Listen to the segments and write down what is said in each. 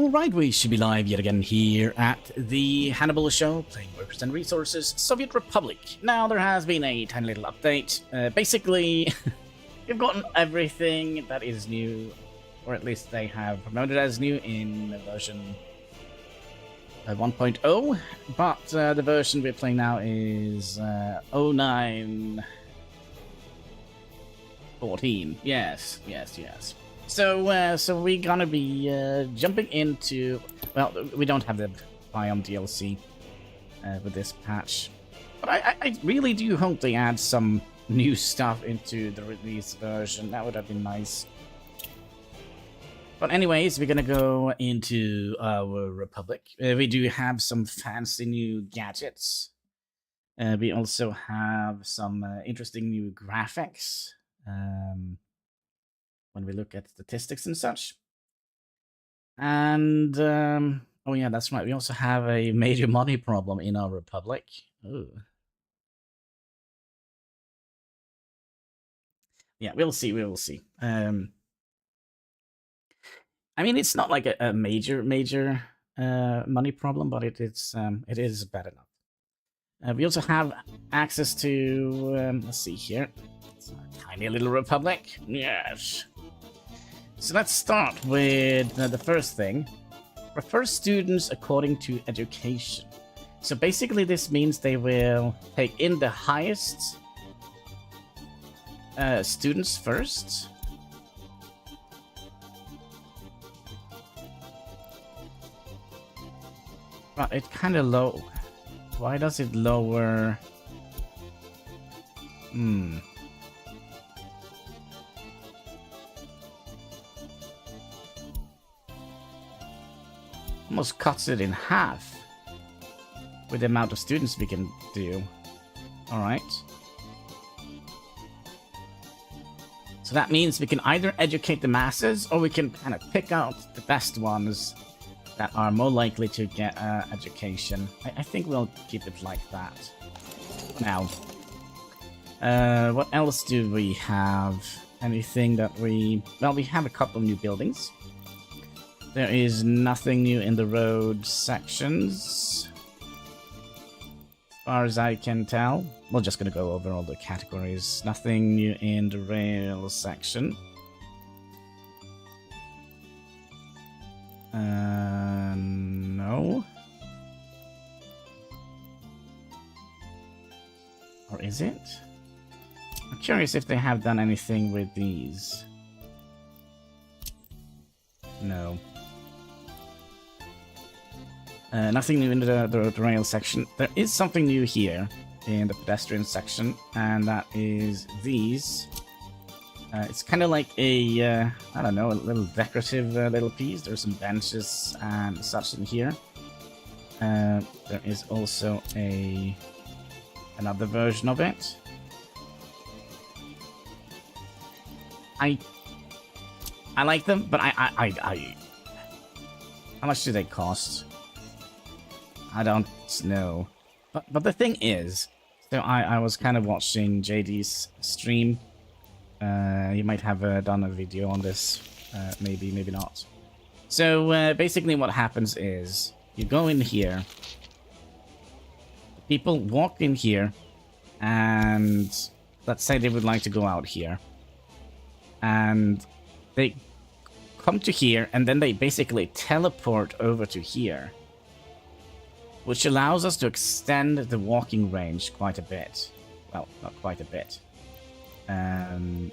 Alright, we should be live yet again here at the Hanniballshow, playing Workers and Resources, Soviet Republic. Now, there has been a tiny little update. Basically, we've gotten everything that is new, or at least they have promoted as new in version 1.0, but the version we're playing now is 0914. Yes. So we're gonna be jumping into... Well, we don't have the biome DLC with this patch. But I really do hope they add some new stuff into the release version. That would have been nice. But anyways, we're gonna go into our Republic. We do have some fancy new gadgets. We also have some interesting new graphics. When we look at statistics and such. And, oh yeah, that's right. We also have a major money problem in our Republic. Ooh. Yeah, we'll see. I mean, it's not like a major money problem, but it is bad enough. We also have access to, let's see here. It's a tiny little Republic. Yes. So let's start with the first thing. Prefer students according to education. So basically this means they will take in the highest students first. But it's kind of low. Why does it lower? Almost cuts it in half with the amount of students we can do. Alright. So that means we can either educate the masses, or we can kind of pick out the best ones that are more likely to get education. I think we'll keep it like that. Now, what else do we have? Anything that we... Well, we have a couple of new buildings. There is nothing new in the road sections, as far as I can tell. We're just going to go over all the categories. Nothing new in the rail section. No. Or is it? I'm curious if they have done anything with these. No. Nothing new in the rail section. There is something new here in the pedestrian section, and that is these. It's kind of like a, I don't know, a little decorative little piece. There's some benches and such in here. There is also another version of it. I like them, but I how much do they cost? I don't know. But the thing is, so I was kind of watching JD's stream. He might have done a video on this. Maybe not. So basically what happens is, you go in here. People walk in here. And let's say they would like to go out here. And they come to here, and then they basically teleport over to here. Which allows us to extend the walking range quite a bit. Well, not quite a bit. 10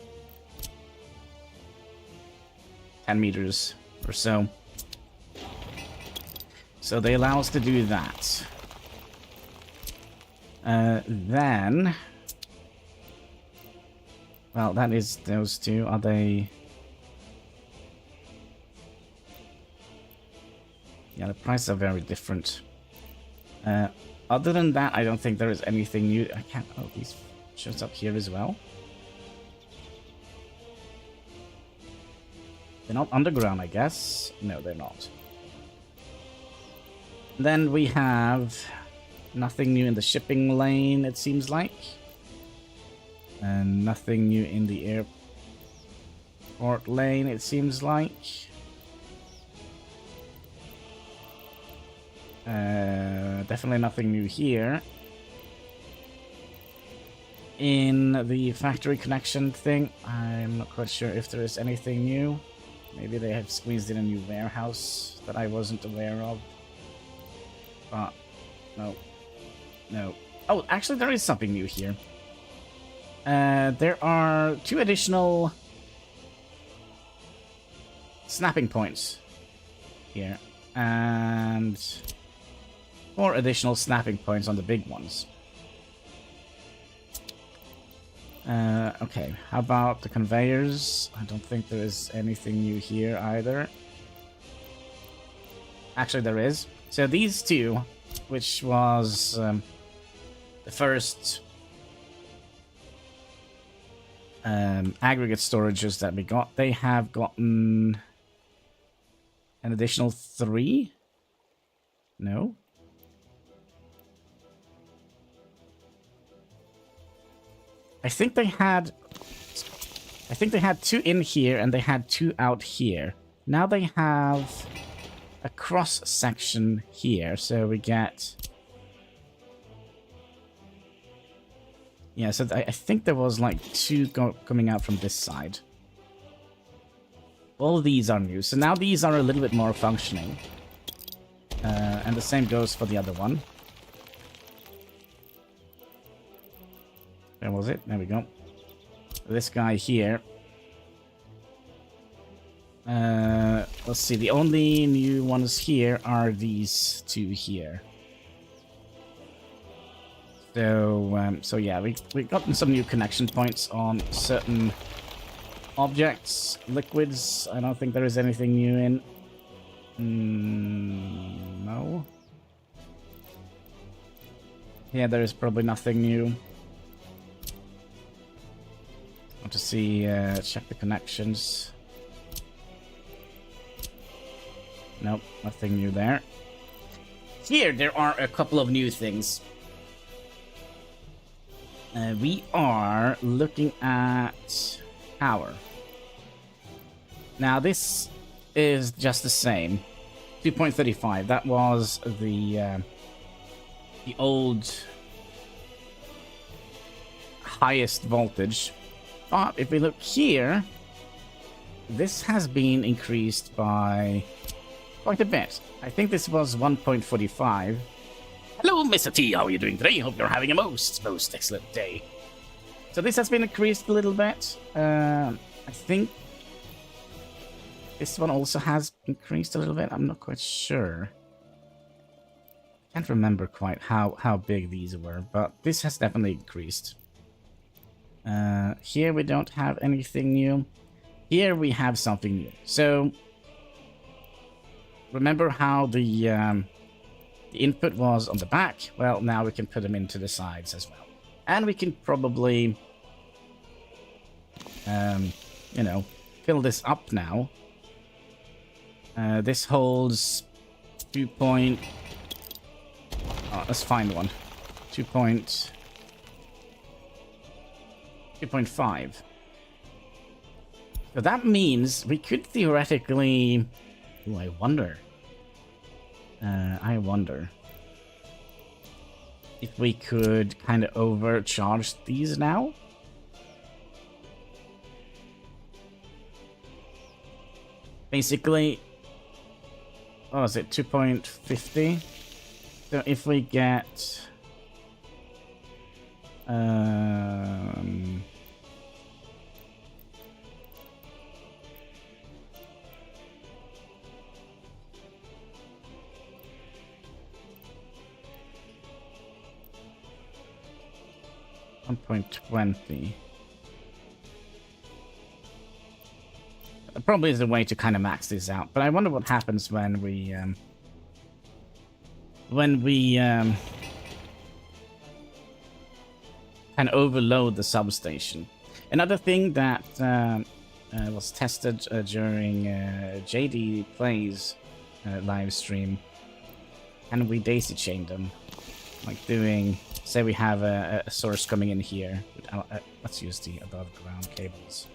meters or so. So they allow us to do that. Then... Well, that is those two. Are they... Yeah, the prices are very different. Other than that, I don't think there is anything new. I can't... Oh, these shows up here as well. They're not underground, I guess. No, they're not. Then we have nothing new in the shipping lane, it seems like. And nothing new in the airport lane, it seems like. Definitely nothing new here. In the factory connection thing, I'm not quite sure if there is anything new. Maybe they have squeezed in a new warehouse that I wasn't aware of. But, no. No. Oh, actually there is something new here. There are 2 additional snapping points here. And 4 additional snapping points on the big ones. Okay, how about the conveyors? I don't think there is anything new here either. Actually, there is. So these 2, which was the first aggregate storages that we got, they have gotten an additional 3? No? I think they had 2 in here and they had 2 out here. Now they have a cross section here, so we get... Yeah, so I think there was like 2 coming out from this side. All of these are new, so now these are a little bit more functioning. And the same goes for the other one. Where was it? There we go. This guy here. Let's see. The only new ones here are these 2 here. So yeah, we've gotten some new connection points on certain objects. Liquids, I don't think there is anything new in. No. Yeah, there is probably nothing new. Want to see, check the connections. Nope, nothing new there. Here, there are a couple of new things. We are looking at power. Now, this is just the same. 2.35, that was the old highest voltage. But if we look here, this has been increased by quite a bit. I think this was 1.45. Hello, Mr. T. How are you doing today? Hope you're having a most excellent day. So this has been increased a little bit. I think this one also has increased a little bit. I'm not quite sure. Can't remember quite how big these were, but this has definitely increased. Here we don't have anything new. Here we have something new. So remember how the input was on the back? Well, now we can put them into the sides as well. And we can probably, you know, fill this up now. This holds 2 point... Oh, let's find one. 2.5. So that means we could theoretically... Ooh, I wonder if we could kind of overcharge these now. Basically, what was it, 2.50? So if we get... 1.20. Probably is a way to kind of max this out, but I wonder what happens when we kind of overload the substation. Another thing that was tested during JD Plays live stream, and we daisy chain them, like doing. Say we have a source coming in here. Let's use the above ground cables.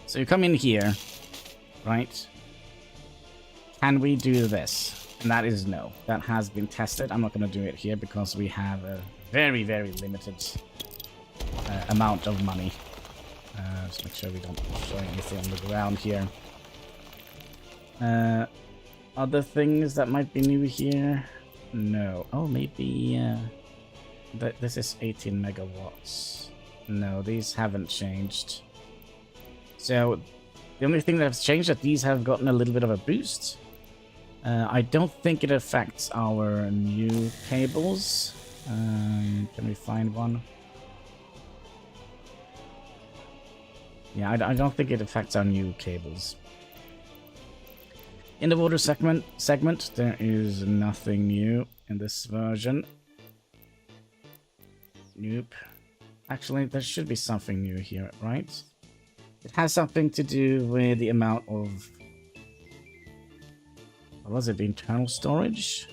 So you come in here, right? Can we do this? And that is no. That has been tested. I'm not going to do it here because we have a very, very limited amount of money. Let's make sure we don't destroy anything on the ground here. Other things that might be new here? No. Oh, maybe... this is 18 megawatts. No, these haven't changed. So, the only thing that's changed is that these have gotten a little bit of a boost. I don't think it affects our new cables. Can we find one? Yeah, I don't think it affects our new cables. In the water segment, there is nothing new in this version. Nope. Actually, there should be something new here, right? It has something to do with the amount of... What was it? The internal storage?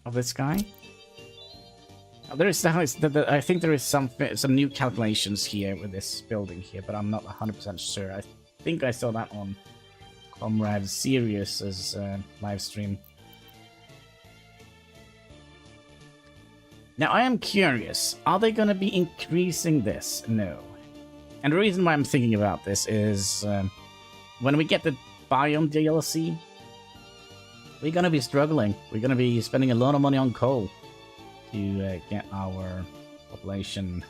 Of this guy? There is I think there is some new calculations here with this building here, but I'm not 100% sure. I think I saw that on Comrade Sirius's live stream. Now I am curious, are they going to be increasing this? No. And the reason why I'm thinking about this is when we get the biome DLC, we're going to be struggling. We're going to be spending a lot of money on coal to get our population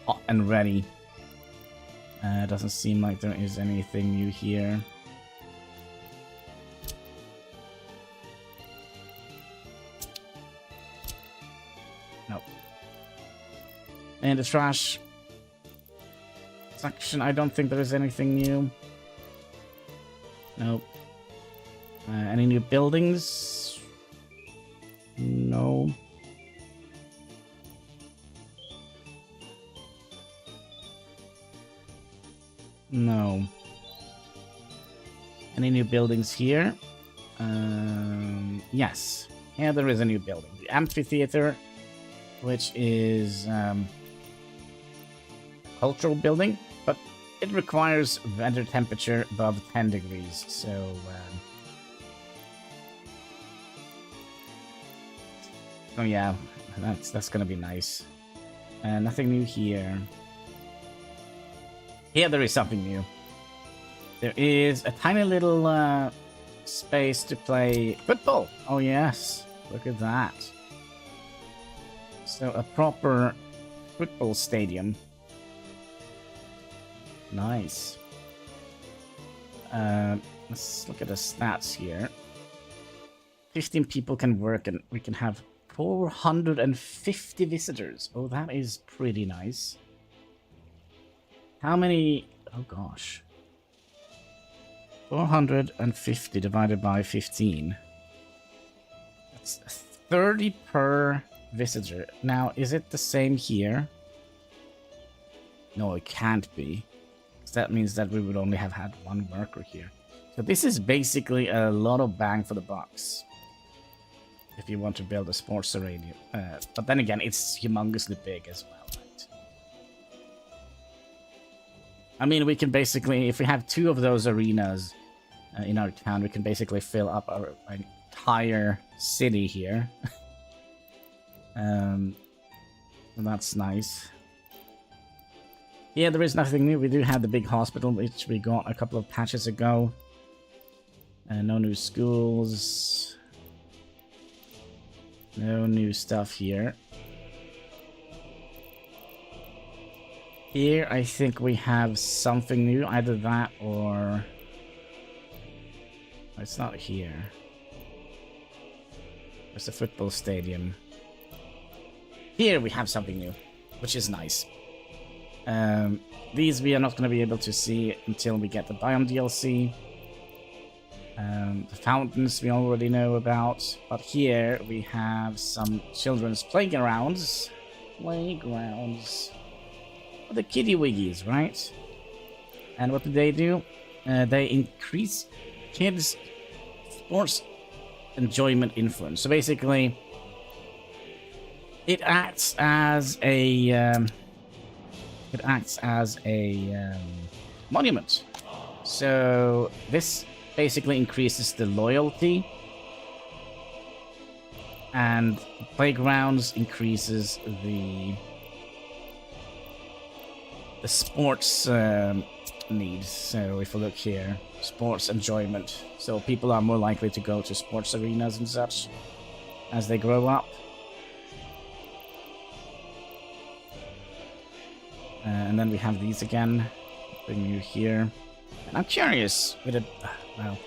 hot and ready. Doesn't seem like there is anything new here. Nope. And the trash section, I don't think there is anything new. Nope. Any new buildings? No. No. Any new buildings here? Yes. Yeah, there is a new building. The amphitheater, which is a cultural building, but it requires weather temperature above 10 degrees, so... oh yeah, that's gonna be nice. Nothing new here. Here there is something new. There is a tiny little space to play football. Oh yes, look at that. So a proper football stadium. Nice. Let's look at the stats here. 15 people can work and we can have 450 visitors. Oh, that is pretty nice. How many... oh gosh. 450 divided by 15. That's 30 per visitor. Now, is it the same here? No, it can't be. That means that we would only have had one worker here. So this is basically a lot of bang for the bucks. If you want to build a sports arena. But then again, it's humongously big as well, right? I mean, we can basically, if we have 2 of those arenas in our town, we can basically fill up our entire city here. And that's nice. Yeah, there is nothing new. We do have the big hospital, which we got a couple of patches ago. No new schools. No new stuff here. Here, I think we have something new. Either that or... it's not here. It's a football stadium. Here we have something new, which is nice. These we are not going to be able to see until we get the biome DLC. The fountains we already know about, but here we have some children's playgrounds. For the kitty wiggies, right? And what do? They increase kids' sports enjoyment influence. So basically, it acts as a monument. So this basically increases the loyalty, and playgrounds increases the sports needs. So if we look here, sports enjoyment. So people are more likely to go to sports arenas and such as they grow up. And then we have these again. Bring you here. And I'm curious with it. Well,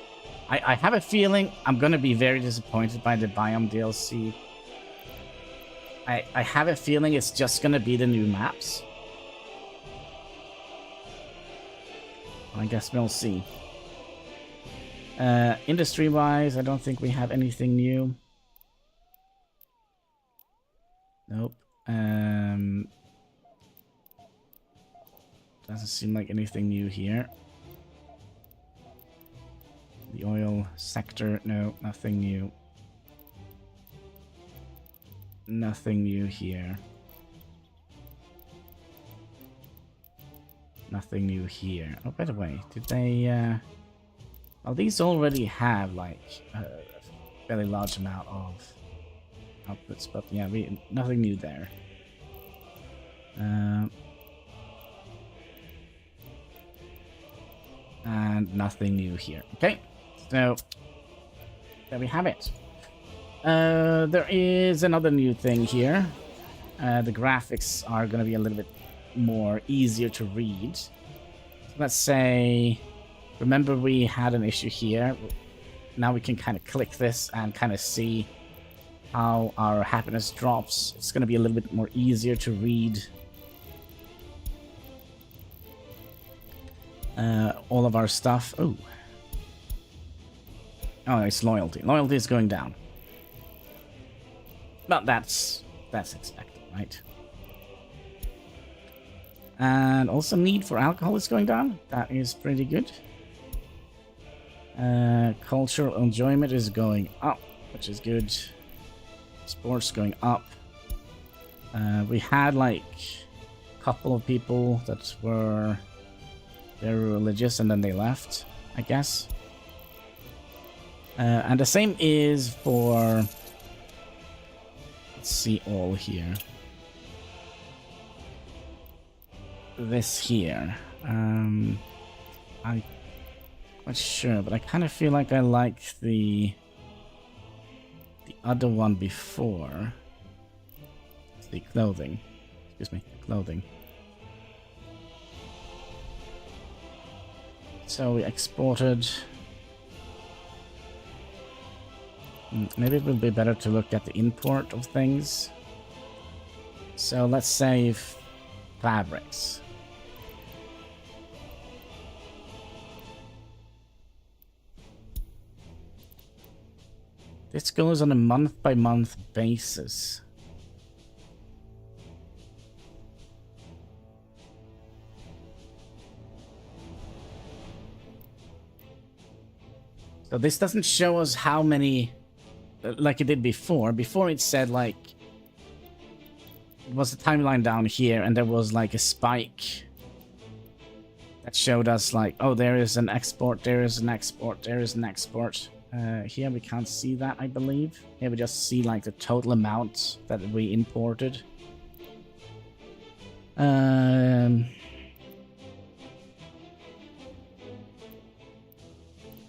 I have a feeling I'm gonna be very disappointed by the biome DLC. I have a feeling it's just gonna be the new maps. I guess we'll see. Industry-wise, I don't think we have anything new. Nope. Doesn't seem like anything new here. The oil sector, no, nothing new. Nothing new here. Nothing new here. Oh, by the way, did they, well, these already have, like, a fairly large amount of outputs, but yeah, nothing new there. And nothing new here. Okay, so there we have it. There is another new thing here. The graphics are going to be a little bit more easier to read. So let's say, remember we had an issue here. Now we can kind of click this and kind of see how our happiness drops. It's going to be a little bit more easier to read all of our stuff. Oh, it's loyalty. Loyalty is going down. But that's expected, right? And also need for alcohol is going down. That is pretty good. Cultural enjoyment is going up, which is good. Sports going up. We had like a couple of people that were very religious and then they left, I guess. And the same is for, let's see, all here. This here. I'm not sure, but I kind of feel like I like the other one before. The clothing. Excuse me, clothing. So we exported. Maybe it would be better to look at the import of things. So let's save fabrics. This goes on a month-by-month basis. So this doesn't show us how many, like it did before. Before it said like, it was a timeline down here and there was like a spike that showed us like, oh, there is an export, there is an export, there is an export. Here we can't see that, I believe. Here we just see like the total amount that we imported.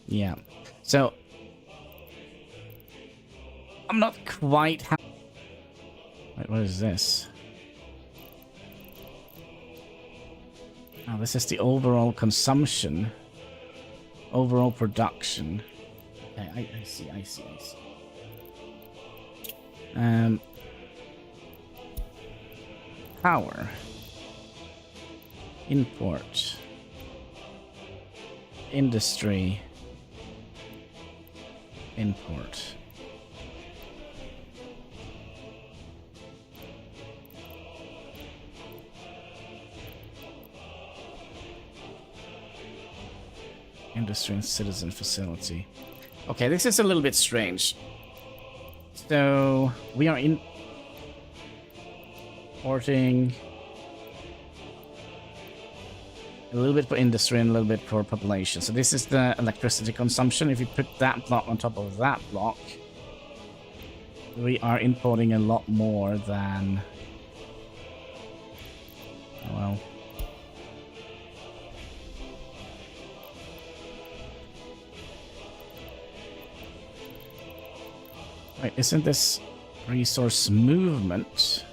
Yeah. So I'm not quite happy. Wait, what is this? Oh, this is the overall consumption. Overall production. Okay, I see. Power. Import. Industry. Import. Industry and citizen facility. Okay, this is a little bit strange. So we are importing a little bit for industry and a little bit for population. So this is the electricity consumption. If you put that block on top of that block, we are importing a lot more than... Oh well. Wait, isn't this resource movement?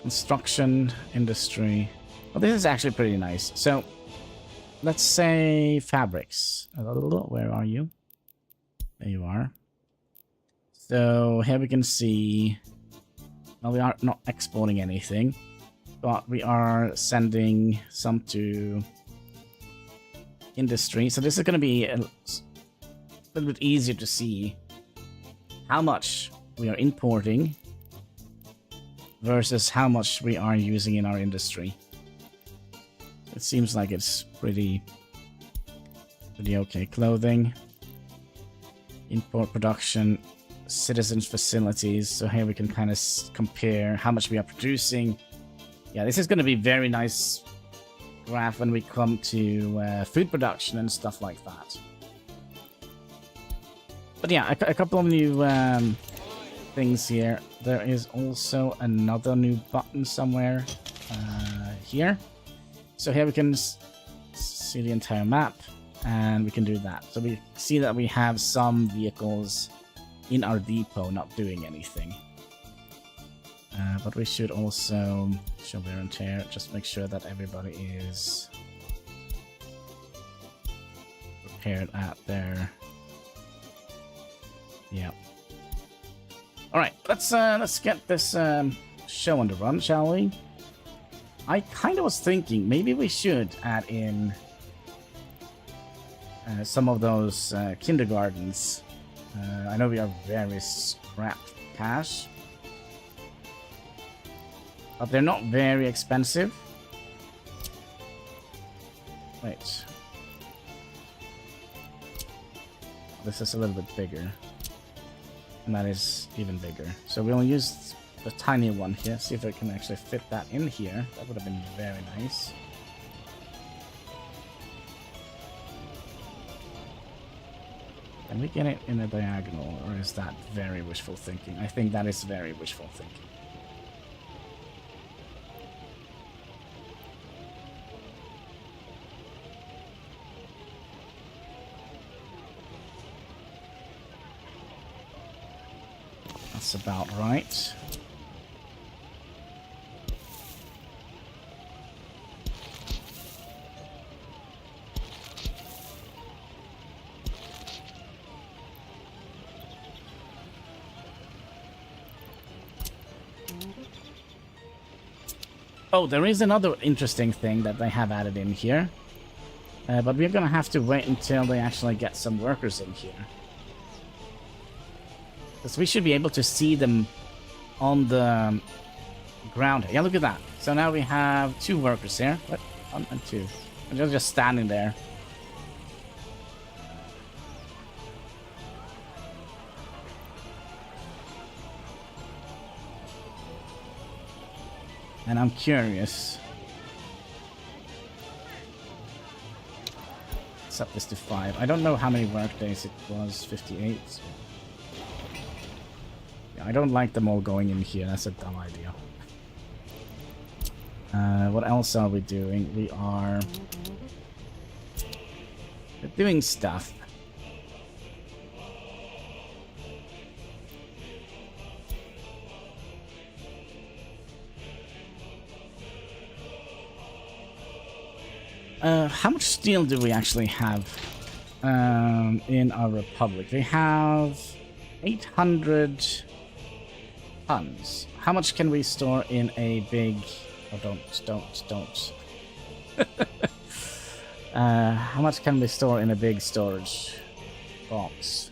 Construction, industry. Well, this is actually pretty nice. So, let's say fabrics. Where are you? There you are. So, here we can see... Well, we are not exporting anything, but we are sending some to industry. So, this is going to be a little bit easier to see how much we are importing versus how much we are using in our industry. It seems like it's pretty okay. Clothing, import production, citizens facilities. So here we can kind of compare how much we are producing. Yeah, this is going to be very nice graph when we come to food production and stuff like that. But yeah, a couple of new things here. There is also another new button somewhere here. So here we can see the entire map, and we can do that. So we see that we have some vehicles in our depot not doing anything. But we should also show wear and tear, just make sure that everybody is prepared at their... Yeah. Alright, let's get this show on the run, shall we? I kind of was thinking maybe we should add in some of those kindergartens. I know we are very scrapped cash, but they're not very expensive. Wait. This is a little bit bigger. And that is even bigger. So we'll use the tiny one here. See if I can actually fit that in here. That would have been very nice. Can we get it in a diagonal, or is that very wishful thinking? I think that is very wishful thinking. That's about right. Oh, there is another interesting thing that they have added in here. But we're gonna have to wait until they actually get some workers in here. Because we should be able to see them on the ground. Yeah, look at that. So now we have 2 workers here. What? 1 and 2. And they're just standing there. And I'm curious. Let's up this to 5. I don't know how many work days it was. 58. I don't like them all going in here. That's a dumb idea. What else are we doing? We're doing stuff. How much steel do we actually have in our republic? We have 800 tons. How much can we store in a big... Oh, don't. How much can we store in a big storage box?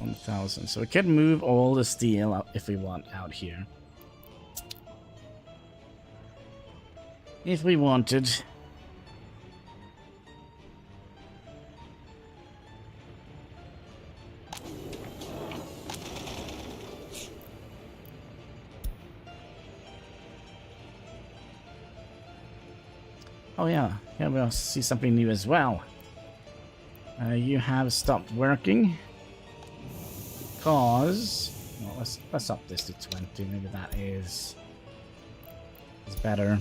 $1,000. So we could move all the steel out if we want out here. If we wanted. Oh yeah, here we'll see something new as well. You have stopped working because well, let's up this to 20. Maybe that is better.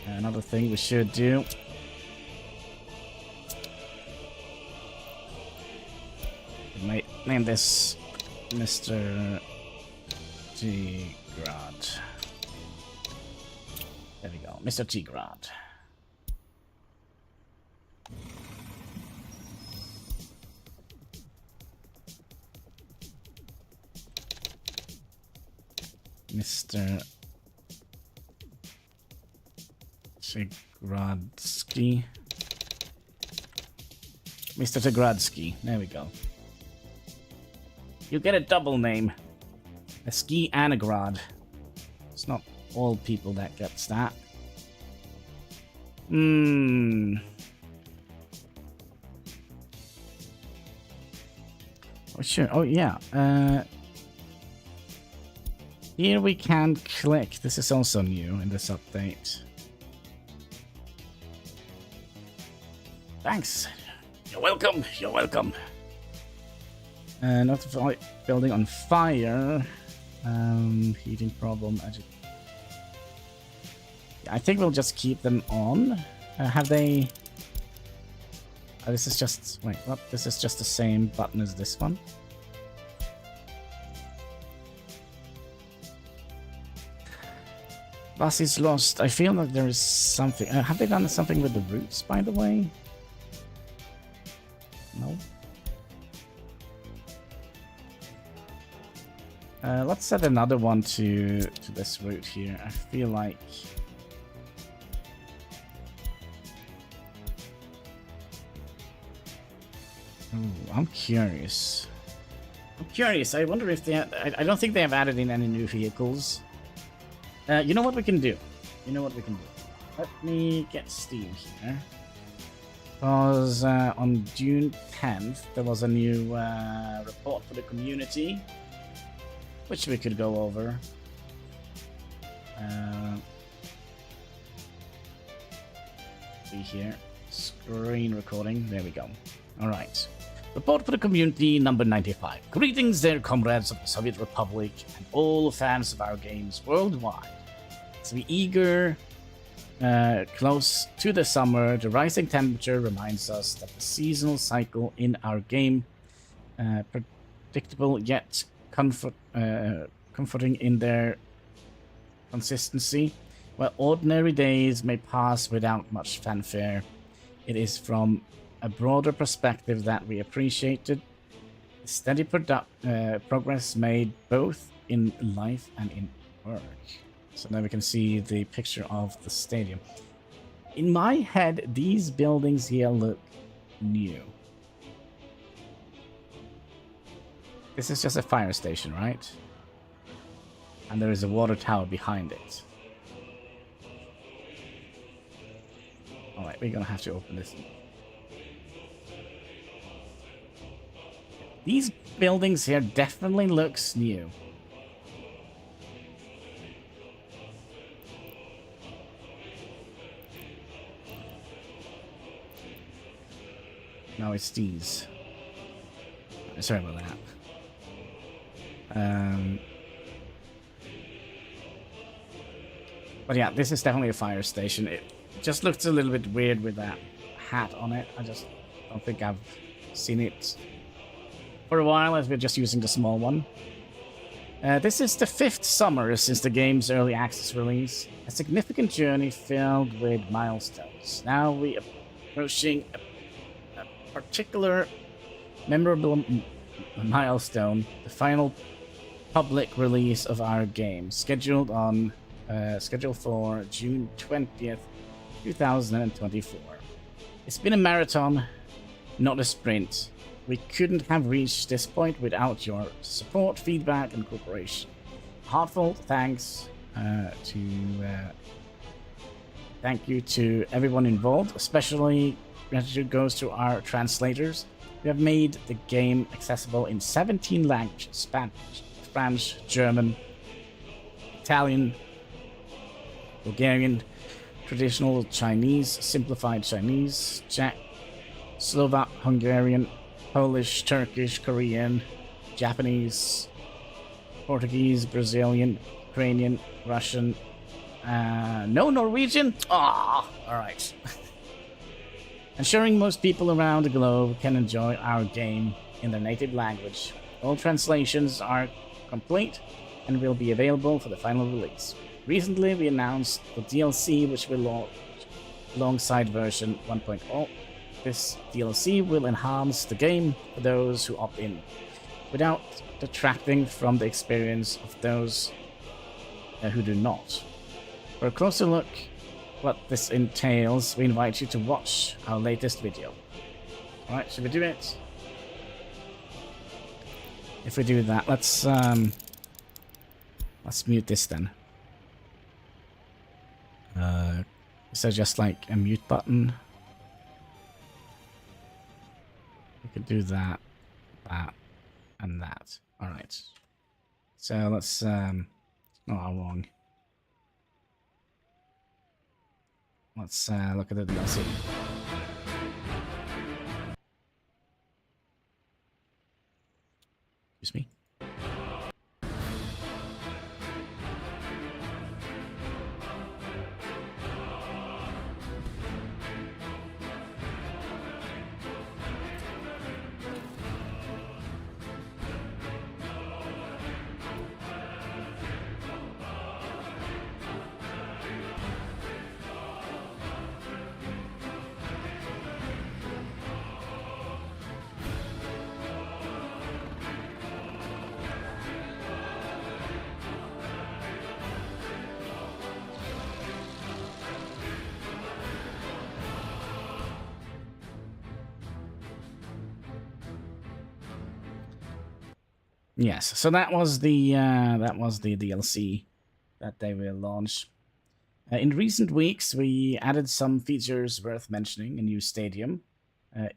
Another thing we should do. We might name this Mr. Tigrad. There we go, Mr. Tigrad. Mr. Tigradsky. Mr. Tigradsky. There we go. You get a double name. A ski and a grad. It's not all people that gets that. Oh, sure. Oh, yeah. Here we can click. This is also new in this update. Thanks. You're welcome. You're welcome. Notify building on fire. Heating problem. I think we'll just keep them on. Have they... Oh, this is just... Wait, what? This is just the same button as this one. Bus is lost. I feel like there is something... have they done something with the routes, by the way? No? Let's set another one to this route here. I feel like... Ooh, I'm curious. I wonder if they have... I don't think they have added in any new vehicles. You know what we can do? Let me get Steam here. Because on June 10th, there was a new report for the community, which we could go over. See here. Screen recording. There we go. Alright. Report for the community number 95. Greetings, dear comrades of the Soviet Republic and all fans of our games worldwide. As we eager close to the summer, the rising temperature reminds us that the seasonal cycle in our game, predictable yet comforting in their consistency. While ordinary days may pass without much fanfare, it is from a broader perspective that we appreciated the steady progress made both in life and in work. So now we can see the picture of the stadium. In my head, these buildings here look new. This is just a fire station, right? And there is a water tower behind it. Alright, we're gonna have to open this. These buildings here definitely looks new. No, it's these. Sorry about that. But yeah, this is definitely a fire station. It just looks a little bit weird with that hat on it. I just don't think I've seen it for a while, as we're just using the small one. This is the 5th summer since the game's early access release. A significant journey filled with milestones. Now we are approaching a particular memorable milestone, the final public release of our game, scheduled for June 20th, 2024. It's been a marathon, not a sprint. We couldn't have reached this point without your support, feedback, and cooperation. Heartfelt thanks thank you to everyone involved. Especially gratitude goes to our translators, We have made the game accessible in 17 languages: Spanish, French, German, Italian, Bulgarian, traditional Chinese, simplified Chinese, Czech, Slovak, Hungarian, Polish, Turkish, Korean, Japanese, Portuguese, Brazilian, Ukrainian, Russian, no Norwegian? Ah, alright. Ensuring most people around the globe can enjoy our game in their native language. All translations are complete and will be available for the final release. Recently, we announced the DLC, which will launch alongside version 1.0. This DLC will enhance the game for those who opt in, without detracting from the experience of those who do not. For a closer look what this entails, we invite you to watch our latest video. Alright, should we do it? If we do that, let's mute this then. Is there just like a mute button? We could do that, that, and that. Alright. So let's oh, how long? Let's look at the DLC. Excuse me. Yes, so that was the DLC that they will launch. In recent weeks, we added some features worth mentioning. A new stadium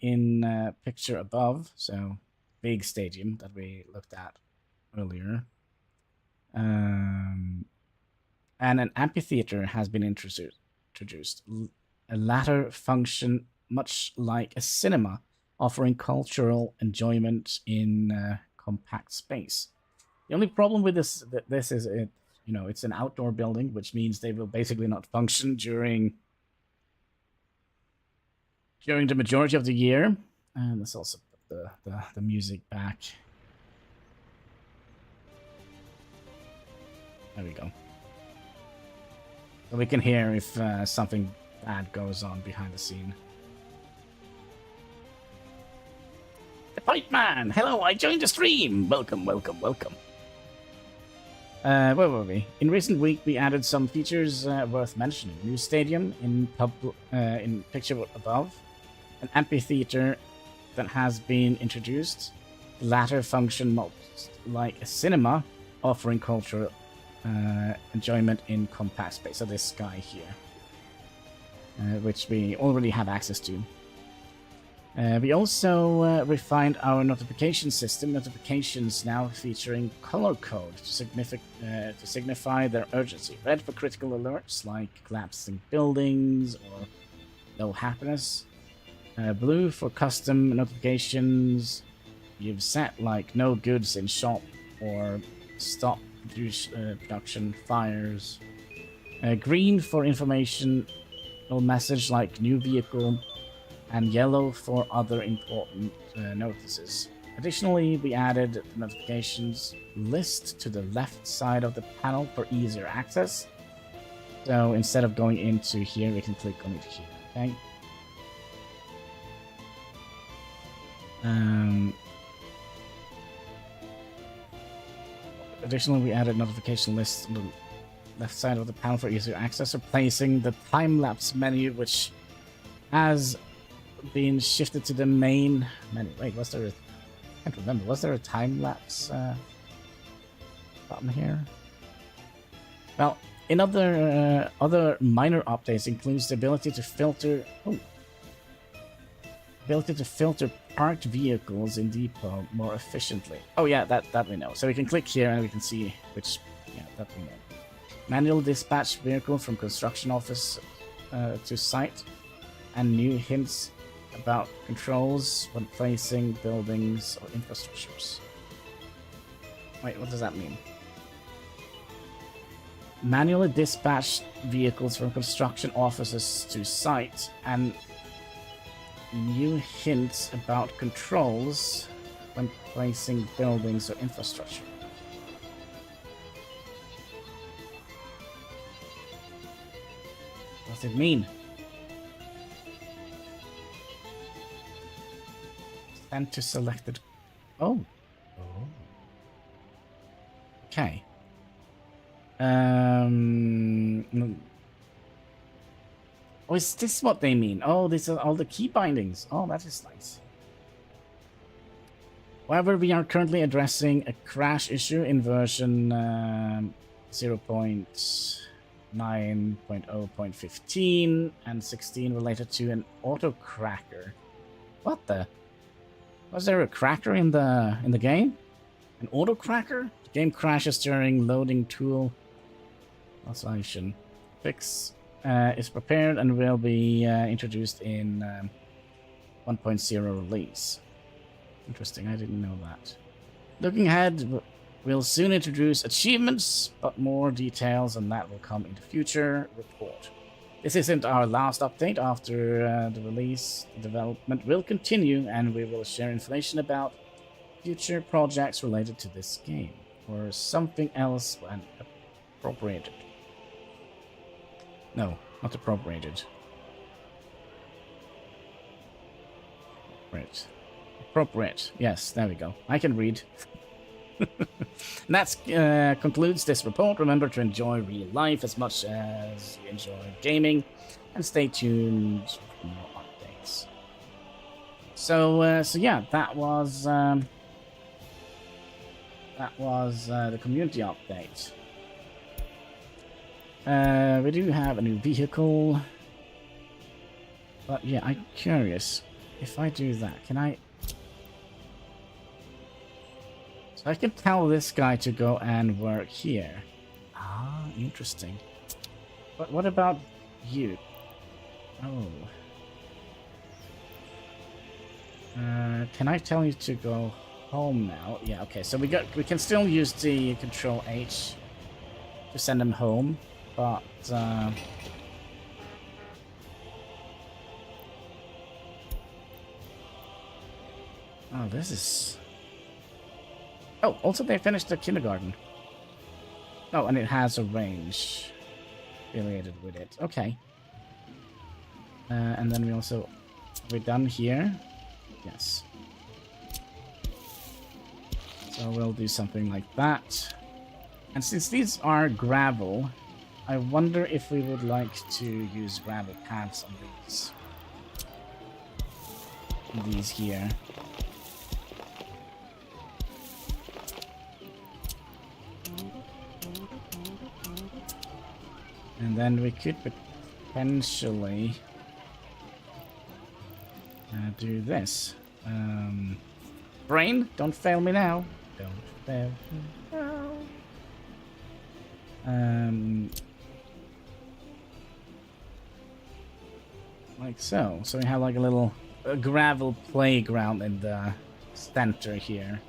in picture above, so big stadium that we looked at earlier. And an amphitheater has been introduced. A latter function much like a cinema, offering cultural enjoyment in compact space. The only problem with this is it's an outdoor building, which means they will basically not function during the majority of the year. And let's also put the music back. There we go. So we can hear if something bad goes on behind the scene. The Pipe Man! Hello, I joined the stream! Welcome, welcome, welcome. Where were we? In recent week, we added some features worth mentioning. New stadium in picture above. An amphitheater that has been introduced. The latter function most like a cinema, offering cultural enjoyment in compact space. So this guy here, which we already have access to. We also refined our notification system. Notifications now featuring color code to signify their urgency. Red for critical alerts like collapsing buildings or low happiness. Blue for custom notifications you've set, like no goods in shop or stop production fires. Green for informational message like new vehicle, and yellow for other important notices. Additionally, we added the notifications list to the left side of the panel for easier access. So instead of going into here, we can click on it here, okay? Additionally, we added notification lists on the left side of the panel for easier access, replacing the time-lapse menu, which has been shifted to the main menu. Wait, was there I can't remember. Was there a time-lapse button here? Well, in other minor updates includes the ability to filter ability to filter parked vehicles in depot more efficiently. Oh yeah, that we know. So we can click here and we can see which, yeah, that we know. Manual dispatch vehicle from construction office to site, and new hints about controls when placing buildings or infrastructures. Wait, what does that mean? Manually dispatch vehicles from construction offices to site, and new hints about controls when placing buildings or infrastructure. What does it mean? Send to selected. Oh. Oh. Okay. Oh, is this what they mean? Oh, these are all the key bindings. Oh, that is nice. However, we are currently addressing a crash issue in version 0.9.0.15 and 16 related to an auto cracker. What the? Was there a cracker in the game? An auto cracker? The game crashes during loading tool oscillation. Fix is prepared and will be introduced in 1.0 release. Interesting, I didn't know that. Looking ahead, we'll soon introduce achievements, but more details on that will come in the future report. This isn't our last update. After the release, the development will continue, and we will share information about future projects related to this game, or something else when appropriated. No, not appropriated. Appropriate. Yes, there we go. I can read. That concludes this report. Remember to enjoy real life as much as you enjoy gaming, and stay tuned for more updates. So yeah, that was the community update. We do have a new vehicle, but yeah, I'm curious if I do that, can I? So I can tell this guy to go and work here. Ah, interesting. But what about you? Oh. Can I tell you to go home now? Yeah, okay. So we can still use the Control H to send him home, but oh, this is. Oh, also they finished the kindergarten. Oh, and it has a range affiliated with it. Okay. And then we also... We're done here. Yes. So we'll do something like that. And since these are gravel, I wonder if we would like to use gravel paths on these. These here. And then we could potentially do this. Brain, don't fail me now. Don't fail me now. Like so. So we have like a little gravel playground in the center here.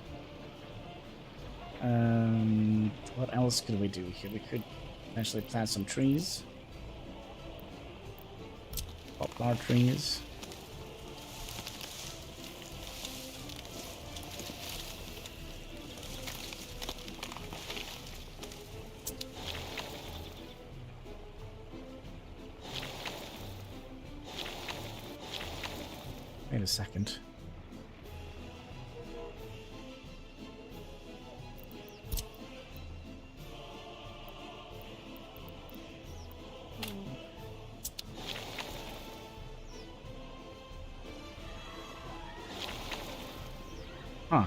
What else could we do here? We could potentially plant some trees. Poplar trees. Wait a second. Huh.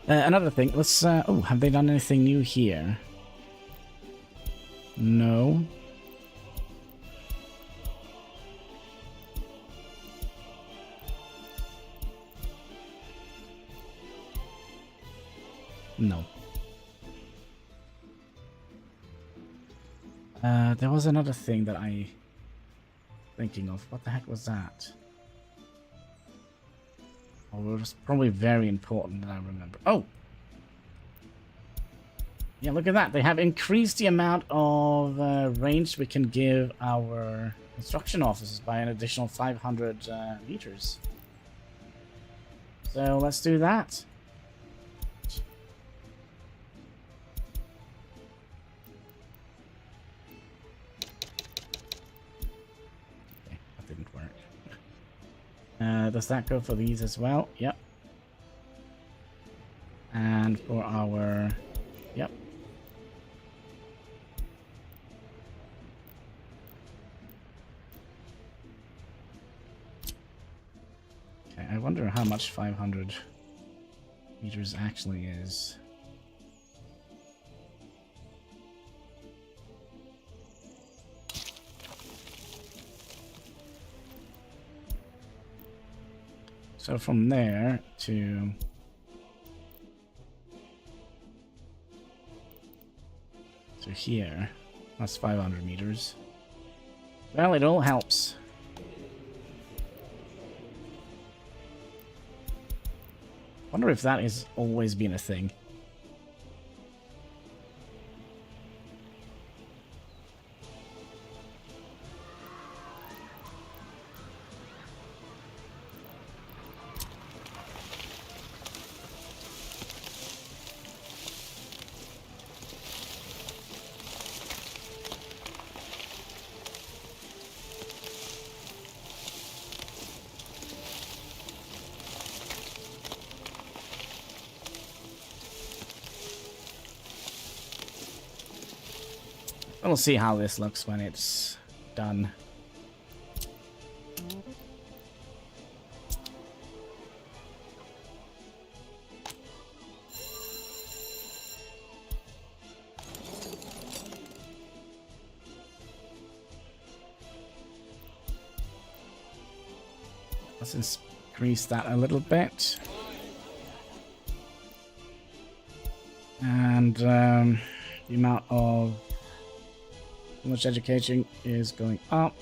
Another thing, let's... oh, have they done anything new here? No. No. There was another thing that I thinking of. What the heck was that? Oh, it was probably very important that I remember. Oh! Yeah, look at that. They have increased the amount of range we can give our construction offices by an additional 500 meters. So let's do that. Okay, that didn't work. Does that go for these as well? Yep. And for our... Yep. Okay, I wonder how much 500 meters actually is. So from there to here, that's 500 meters. Well, it all helps. Wonder if that has always been a thing. We'll see how this looks when it's done. Let's increase that a little bit. And the amount of how much education is going up.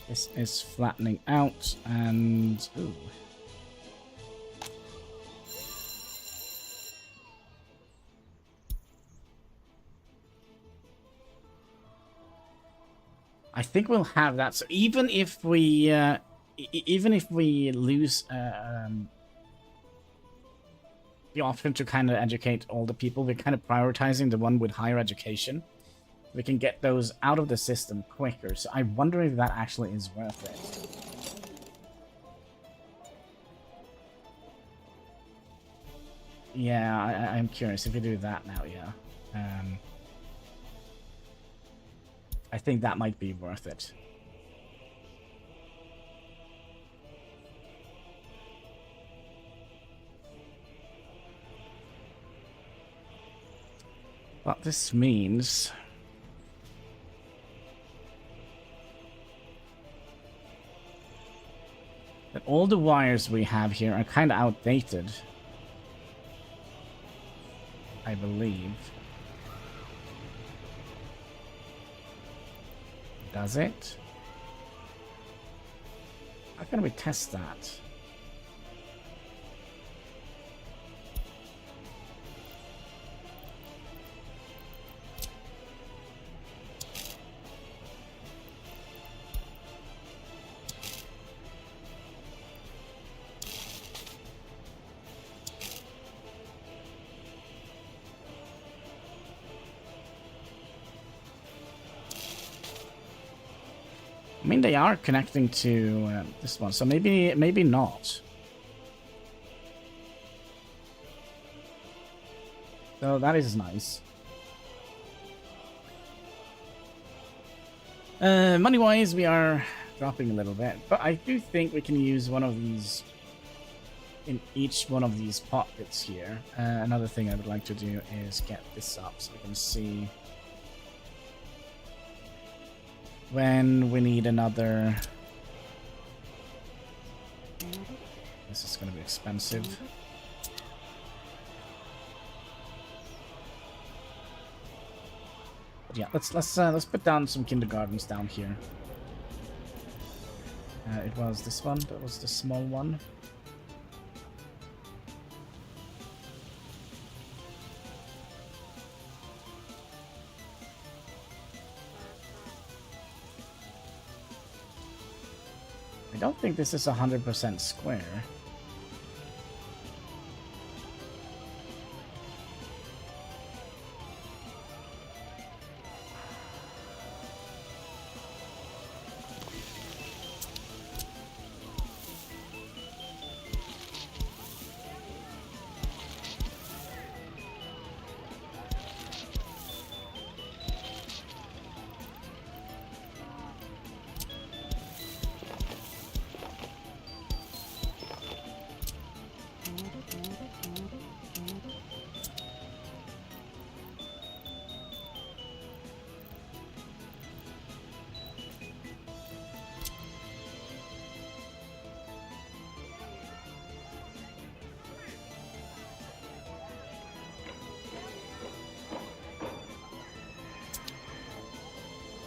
This is flattening out, and ooh. I think we'll have that. So even if we lose the option to kind of educate all the people, we're kind of prioritizing the one with higher education. We can get those out of the system quicker, so I wonder if that actually is worth it. Yeah, I'm curious if we do that now, yeah. I think that might be worth it. But this means... that all the wires we have here are kind of outdated. I believe. Does it? How can we test that? I mean, they are connecting to this one, so maybe not. So that is nice. Money-wise, we are dropping a little bit, but I do think we can use one of these in each one of these pockets here. Another thing I would like to do is get this up so we can see when we need another... This is going to be expensive. But yeah, let's put down some kindergartens down here. It was this one. That was the small one. I don't think this is 100% square.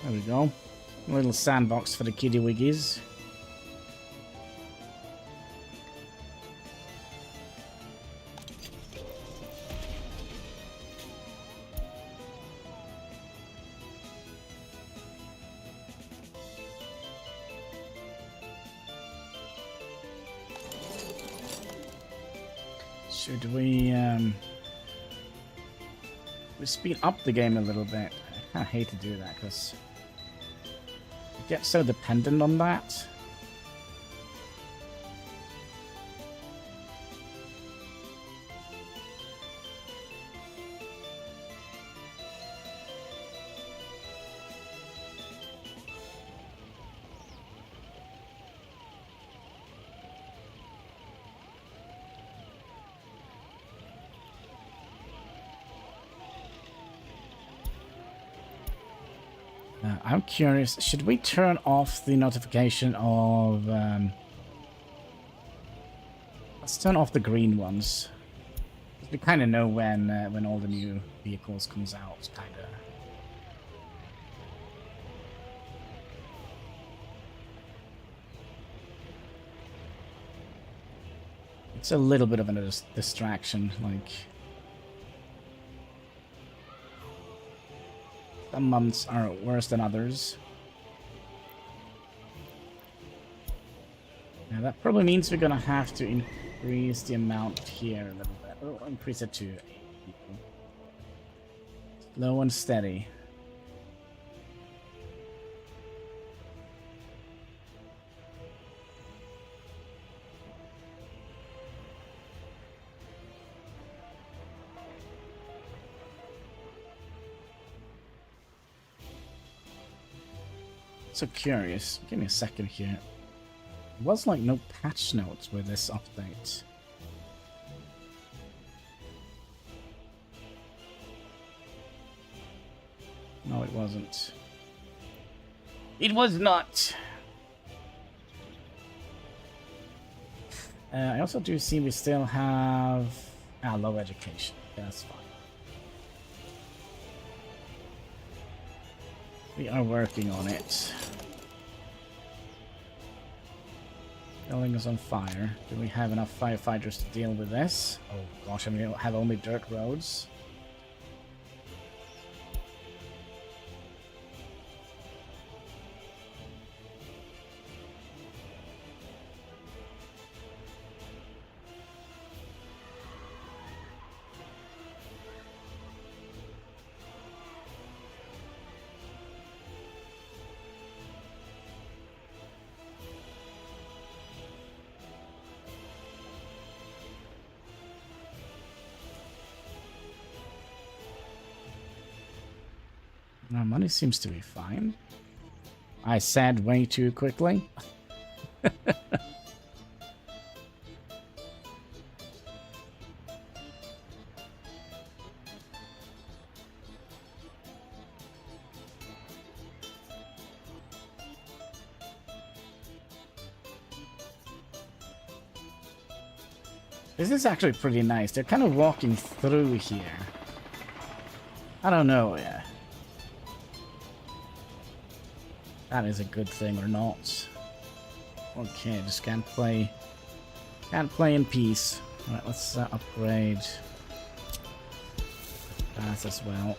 There we go. A little sandbox for the kitty wiggies. Should we speed up the game a little bit? I kind of hate to do that because I get so dependent on that. I'm curious, should we turn off the notification of... let's turn off the green ones. We kind of know when all the new vehicles comes out, kind of. It's a little bit of a distraction, like... Some months are worse than others. Now that probably means we're gonna have to increase the amount here a little bit. We'll increase it to 8 people. Slow and steady. So curious. Give me a second here. There was like no patch notes with this update. No, it wasn't. It was not. I also do see we still have low education. Yeah, that's fine. We are working on it. Building is on fire. Do we have enough firefighters to deal with this? Oh gosh, and we have only dirt roads. Our money seems to be fine. I said way too quickly. This is actually pretty nice. They're kind of walking through here. I don't know, yeah. That is a good thing or not. Okay, just can't play in peace. Alright, let's upgrade that as well.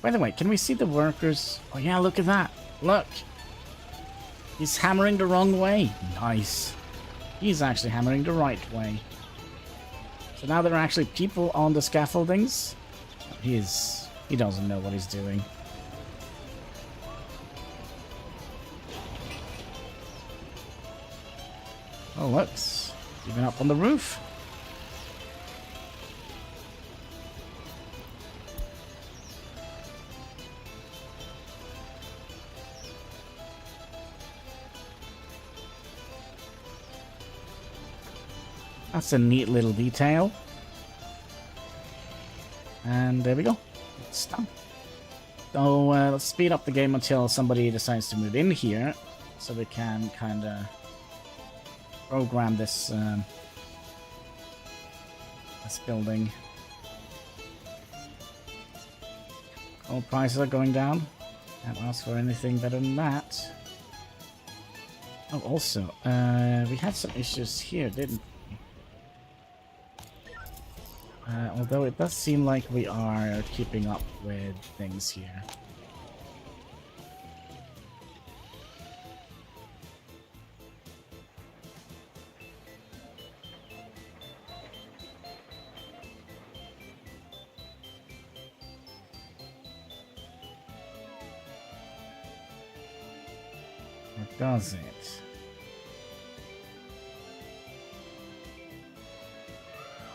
By the way, can we see the workers? Oh yeah, look at that. Look. He's hammering the wrong way. Nice. He's actually hammering the right way. So now there are actually people on the scaffoldings. He doesn't know what he's doing. Oh, look. Even up on the roof. That's a neat little detail. And there we go. It's done. So let's speed up the game until somebody decides to move in here, so we can kind of program this this building. All prices are going down. Can't ask for anything better than that. Oh, also, we had some issues here, didn't we? Although it does seem like we are keeping up with things here. Or does it?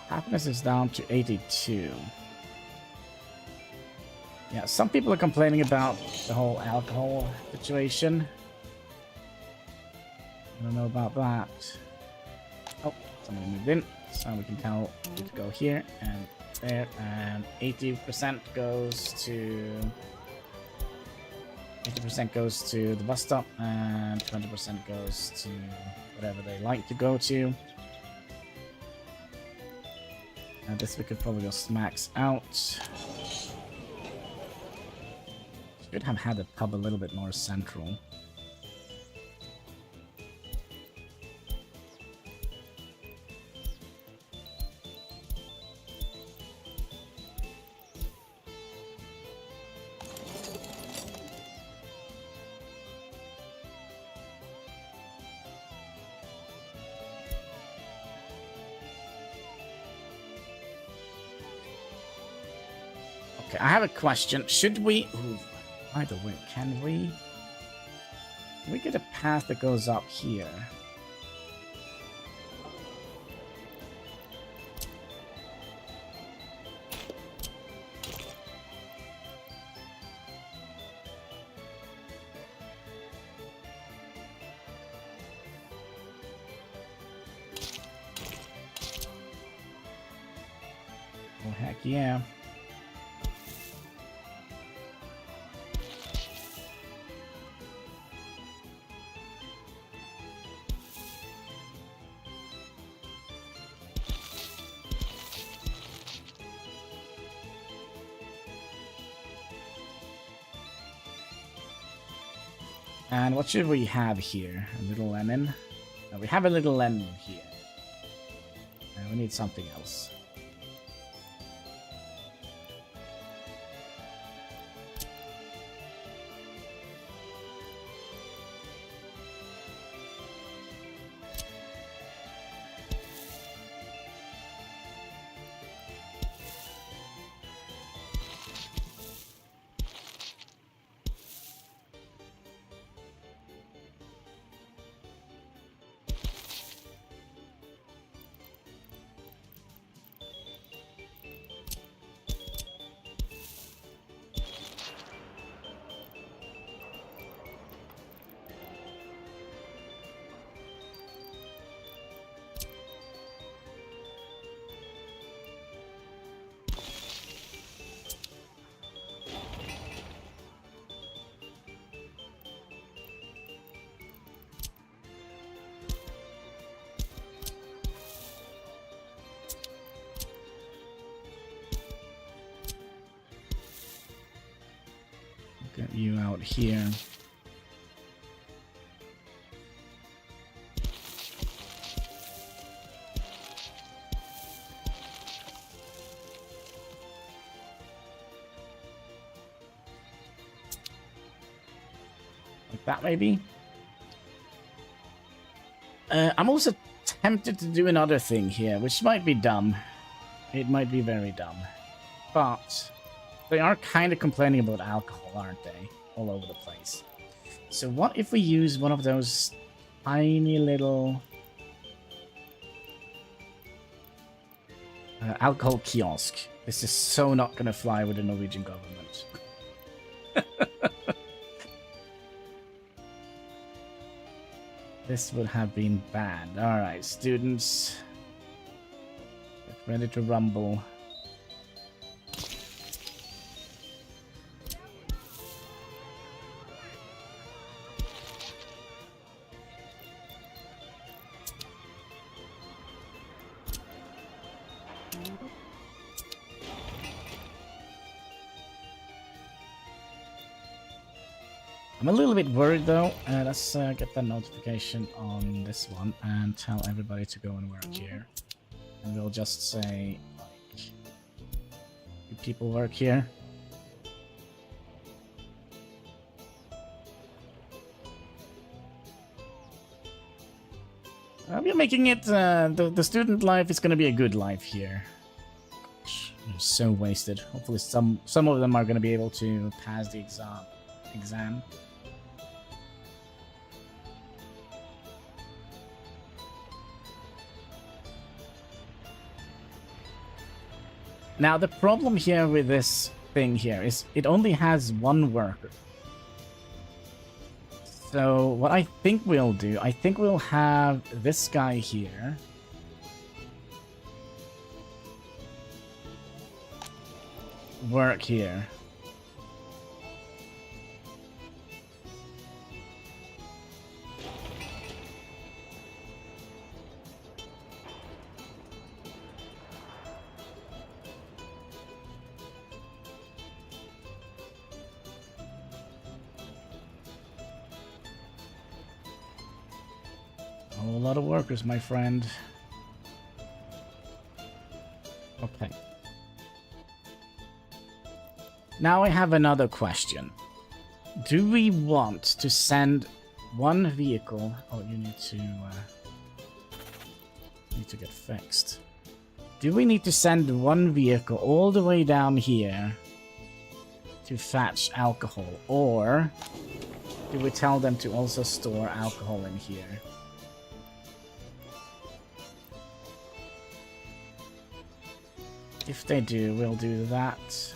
Happiness is down to 82. Yeah, some people are complaining about the whole alcohol situation. I don't know about that. Oh, somebody moved in, so we can tell you to go here and there, and 80% goes to the bus stop, and 20% goes to whatever they like to go to. This we could probably just max out. Should have had the pub a little bit more central. Okay, I have a question. Should we... Ooh, by the way, can we get a path that goes up here? Oh, heck yeah. And what should we have here? A little lemon? No, we have a little lemon here. And we need something else. Get you out here. Like that, maybe? I'm also tempted to do another thing here, which might be dumb. It might be very dumb. But they are kind of complaining about alcohol, aren't they? All over the place. So what if we use one of those tiny little alcohol kiosk? This is so not going to fly with the Norwegian government. This would have been bad. Alright, students. Get ready to rumble. I'm a little bit worried though. Let's get that notification on this one and tell everybody to go and work here. And we'll just say, like, do people work here? We're making it, the student life is going to be a good life here. Gosh, I'm so wasted. Hopefully some of them are going to be able to pass the exam. Now, the problem here with this thing here is it only has one worker. So, what I think we'll do, I think we'll have this guy here. Work here. A whole lot of workers, my friend. Okay. Now I have another question. Do we want to send one vehicle? Oh, you need to get fixed. Do we need to send one vehicle all the way down here to fetch alcohol? Or do we tell them to also store alcohol in here? If they do, we'll do that.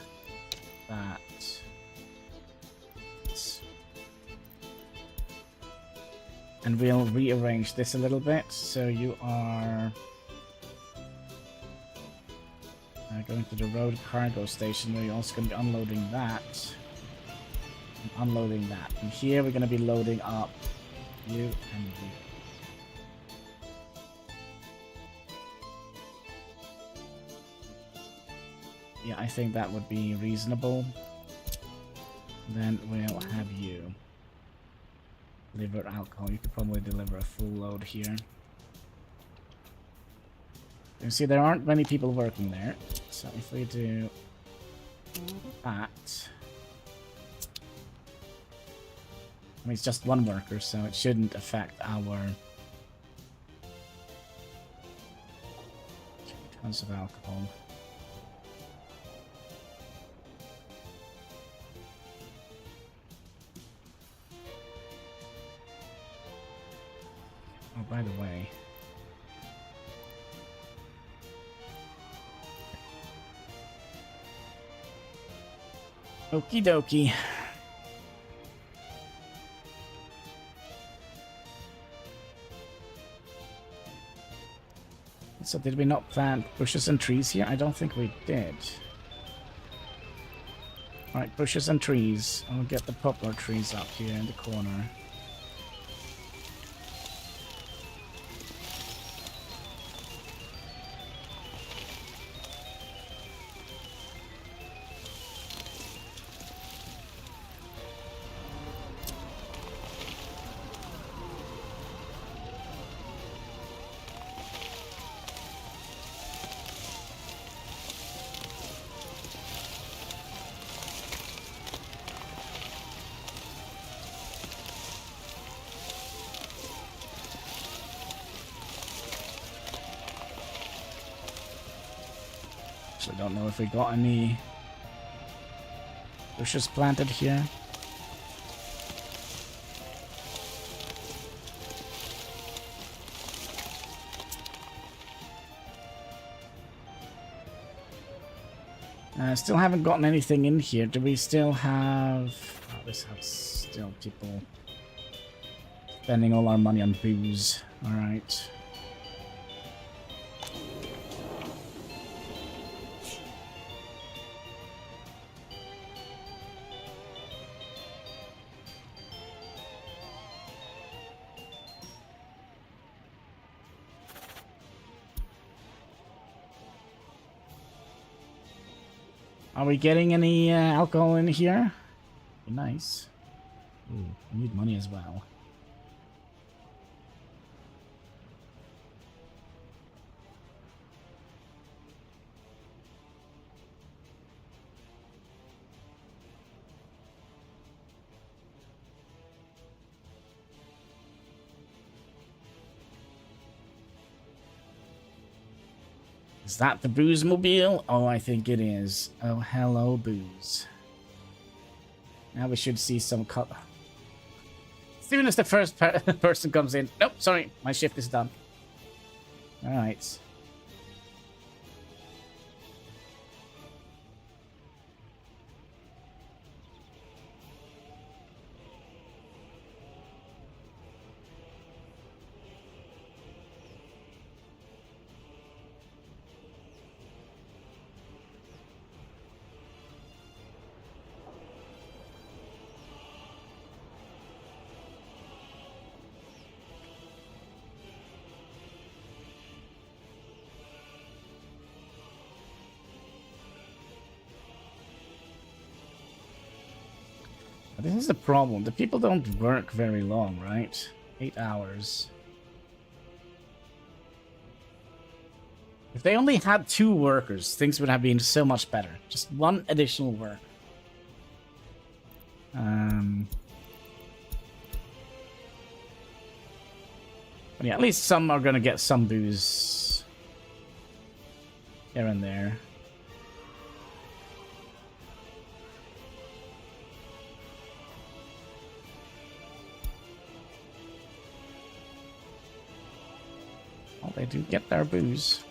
And we'll rearrange this a little bit. So you are going to the road cargo station where you're also going to be unloading that. And unloading that. And here we're going to be loading up you and you. Yeah, I think that would be reasonable. Then we'll have you deliver alcohol. You could probably deliver a full load here. You see, there aren't many people working there. So if we do that... I mean, it's just one worker, so it shouldn't affect our... tons of alcohol. Oh, by the way... Okie dokie. So did we not plant bushes and trees here? I don't think we did. Alright, bushes and trees. I'll get the poplar trees up here in the corner. actually don't know if we got any bushes planted here. Still haven't gotten anything in here. Do we still have... Oh, this has still people spending all our money on booze. Alright. Are we getting any alcohol in here? Be nice. Ooh, we need money as well. Is that the booze mobile? Oh, I think it is. Oh, hello, booze. Now we should see some cut. As soon as the first person comes in. Nope, sorry, my shift is done. All right. This is the problem. The people don't work very long, right? 8 hours. If they only had 2 workers, things would have been so much better. Just 1 additional worker. But yeah, at least some are gonna get some booze here and there. They do get their booze.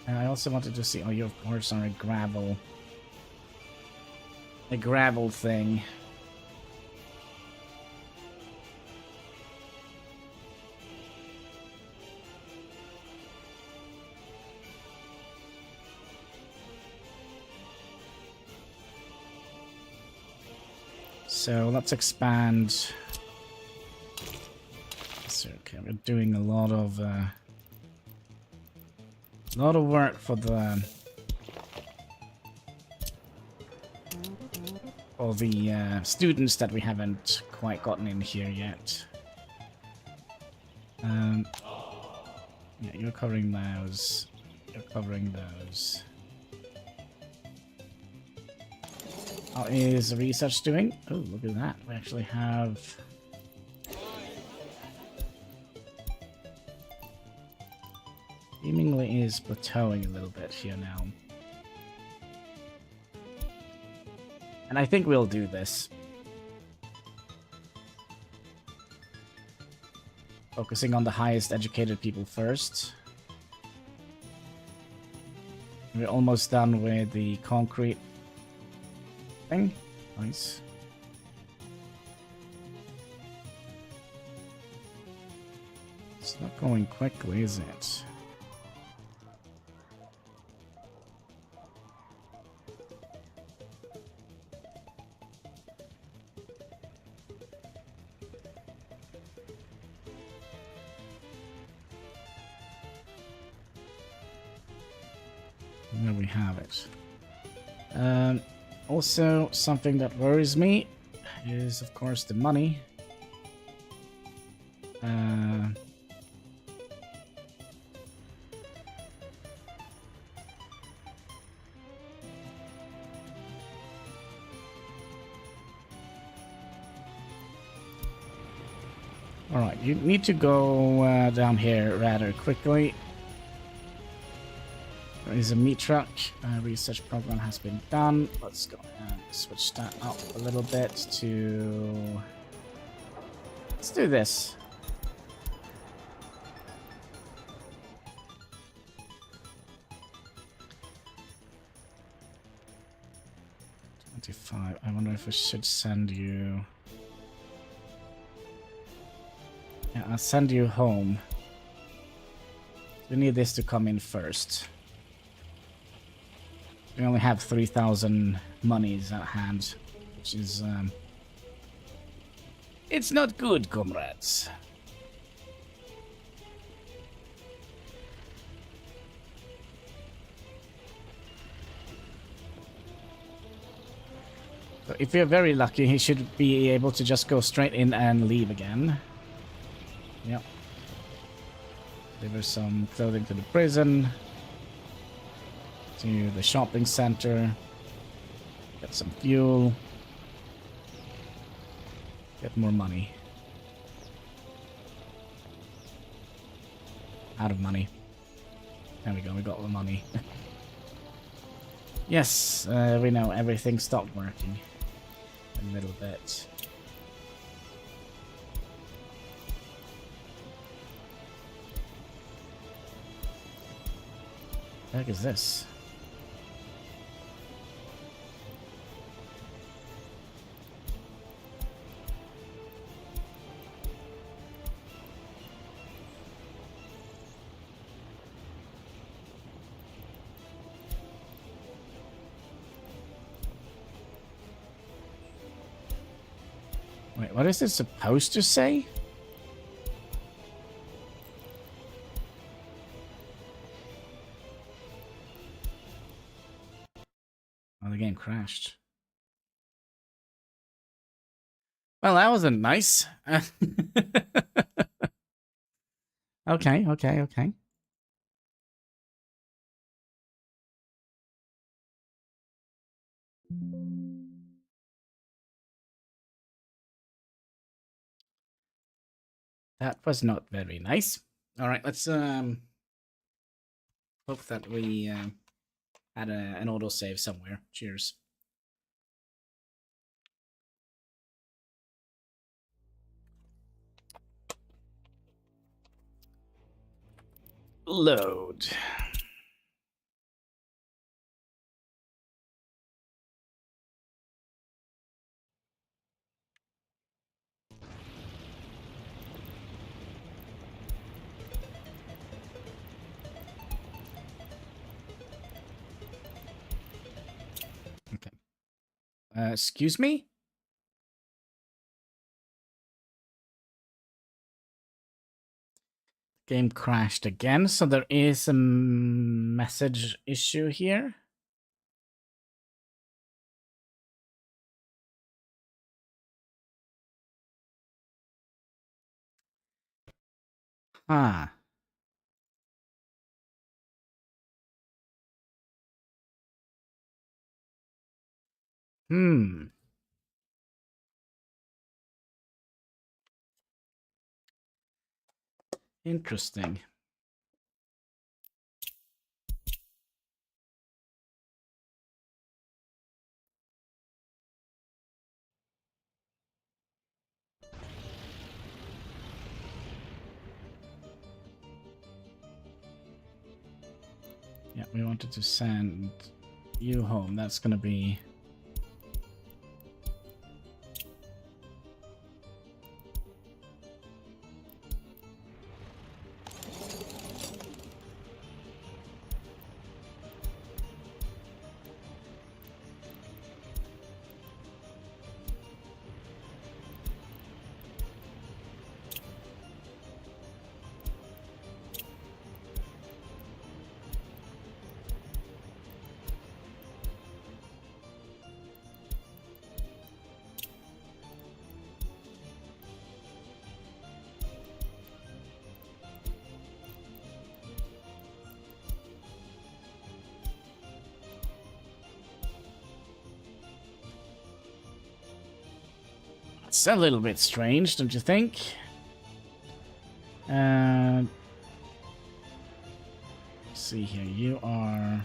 And I also wanted to see, oh, you of course are a gravel thing. So let's expand. Okay, we're doing a lot of work for the students that we haven't quite gotten in here yet. Yeah, you're covering those. You're covering those. How is research doing? Oh, look at that. We actually have... Seemingly is plateauing a little bit here now. And I think we'll do this. Focusing on the highest educated people first. We're almost done with the concrete thing. Nice. It's not going quickly, is it? There we have it. Also, something that worries me is, of course, the money. Alright, you need to go down here rather quickly. There is a meat truck. Research program has been done. Let's go and switch that up a little bit to... Let's do this. I wonder if we should send you... Yeah, I'll send you home. We need this to come in first. We only have 3,000 monies at hand, which is... It's not good, comrades. So if we're very lucky, he should be able to just go straight in and leave again. Yep. Deliver some clothing to the prison. To the shopping center. Get some fuel. Get more money. Out of money. There we go, we got the money. Yes, we know everything stopped working. A little bit. What the heck is this? Wait, what is it supposed to say? Oh, the game crashed. Well, that wasn't nice. Okay. That was not very nice. All right, let's hope that we had an autosave somewhere. Cheers. Load. Okay. Excuse me? Game crashed again, so there is a message issue here. Ah. Hmm. Interesting. Yeah, we wanted to send you home. That's gonna be... It's a little bit strange, don't you think? see here. You are...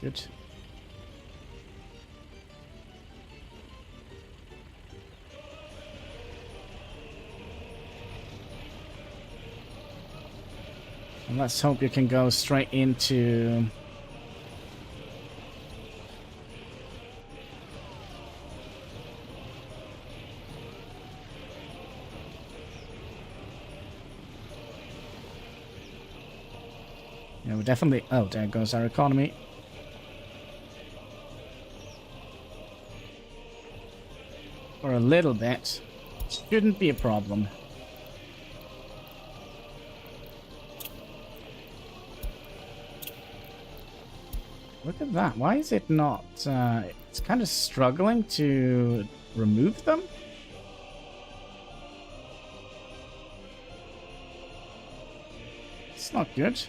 Good. And let's hope you can go straight into... Yeah, we definitely... Oh, there goes our economy. For a little bit. Shouldn't be a problem. Look at that. Why is it not... it's kind of struggling to remove them? It's not good.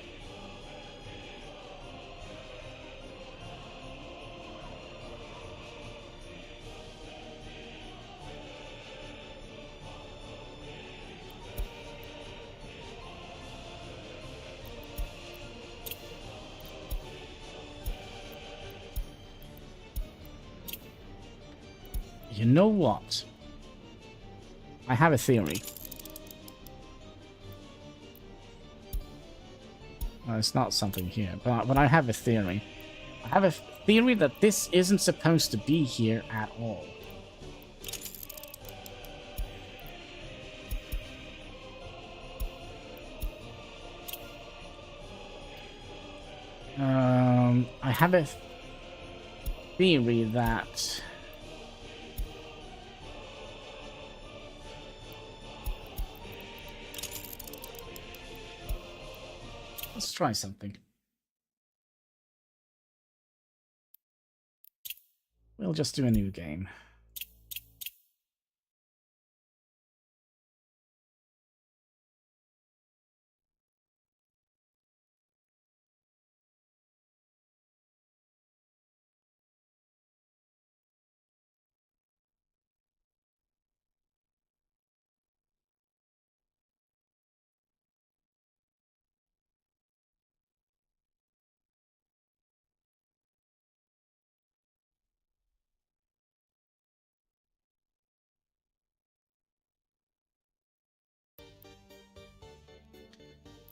You know what? I have a theory. Well, it's not something here, but I have a theory. I have a theory that this isn't supposed to be here at all. I have a theory that... Let's try something. We'll just do a new game.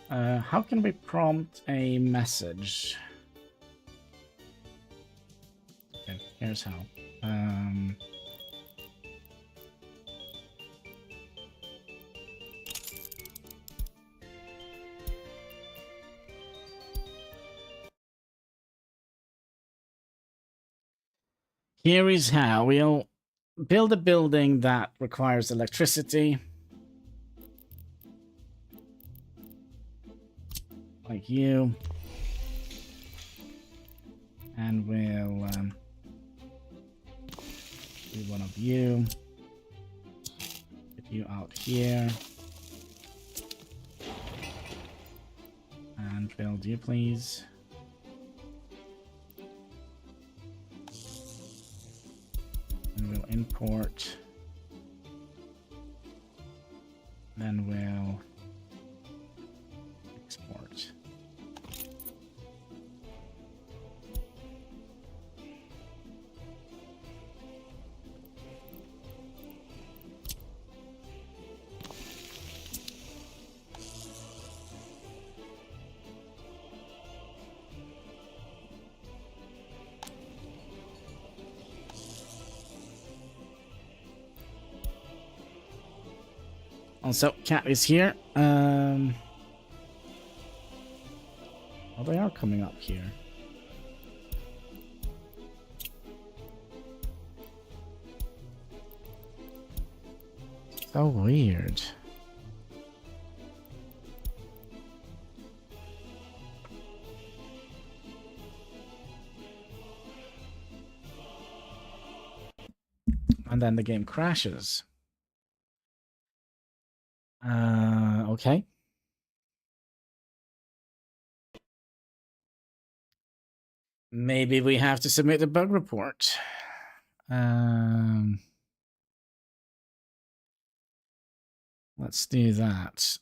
How can we prompt a message? Okay, here's how. Here is how. We'll build a building that requires electricity. Like you. And we'll do one of you. Get you out here. And build you, please. And we'll import. Then we'll export. Also, cat is here. Oh, they are coming up here. So weird. And then the game crashes. Okay. Maybe we have to submit a bug report. Let's do that.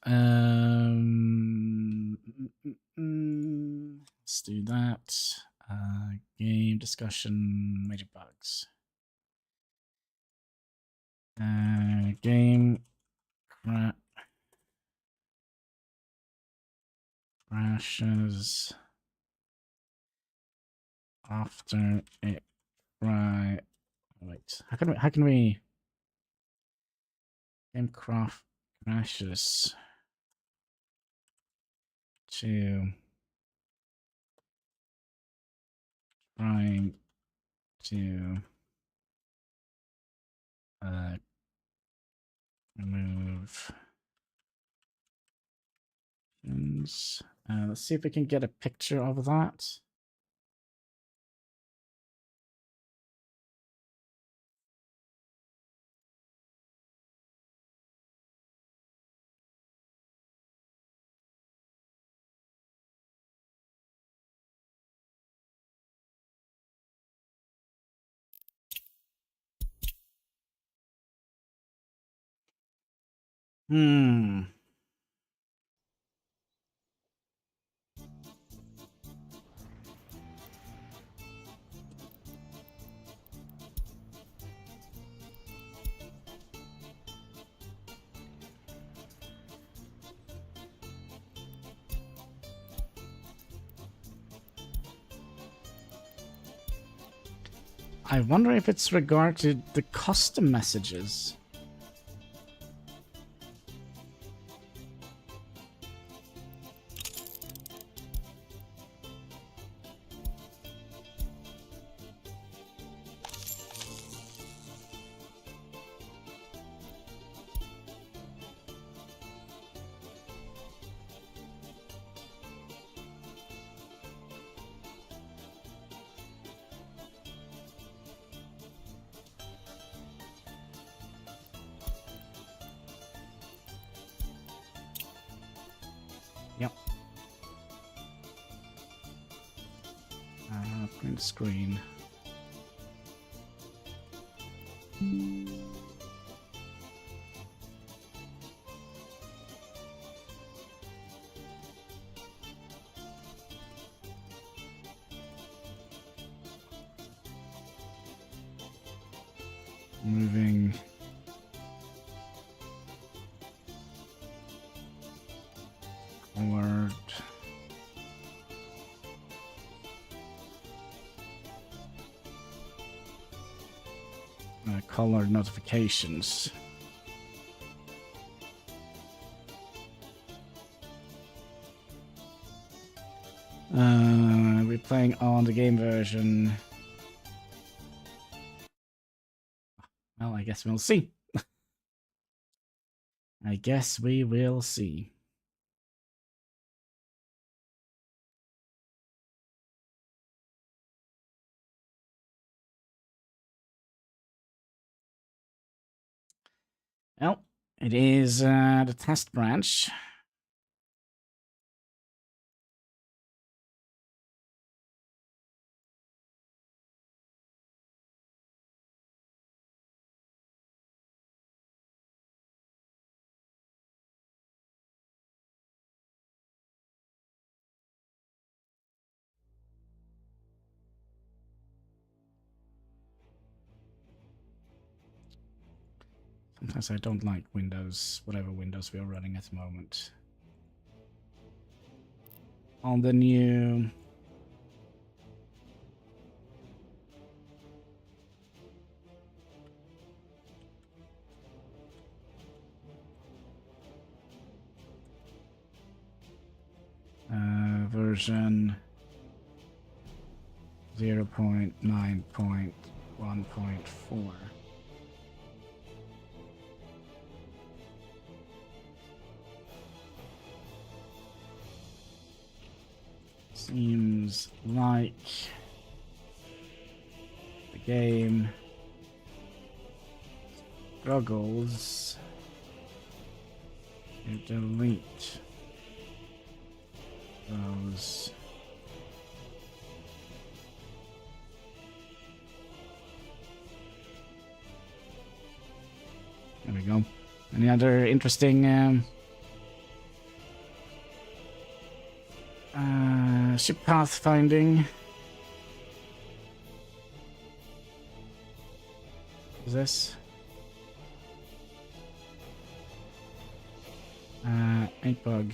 Let's do that. Game discussion, major bugs. Game crashes after it right. Wait, how can we game crashes to trying to remove things. Let's see if we can get a picture of that. I wonder if it's regarding the custom messages. Yep. Print screen. Moving. Forward. Color notifications. We're playing on the game version. Well, I guess we'll see. I guess we will see. Well, it is the test branch. Sometimes I don't like Windows, whatever Windows we are running at the moment. On the new version 0.9.1.4. Seems like the game struggles to delete those we go. Any other interesting ship pathfinding? What is this? Ink bug.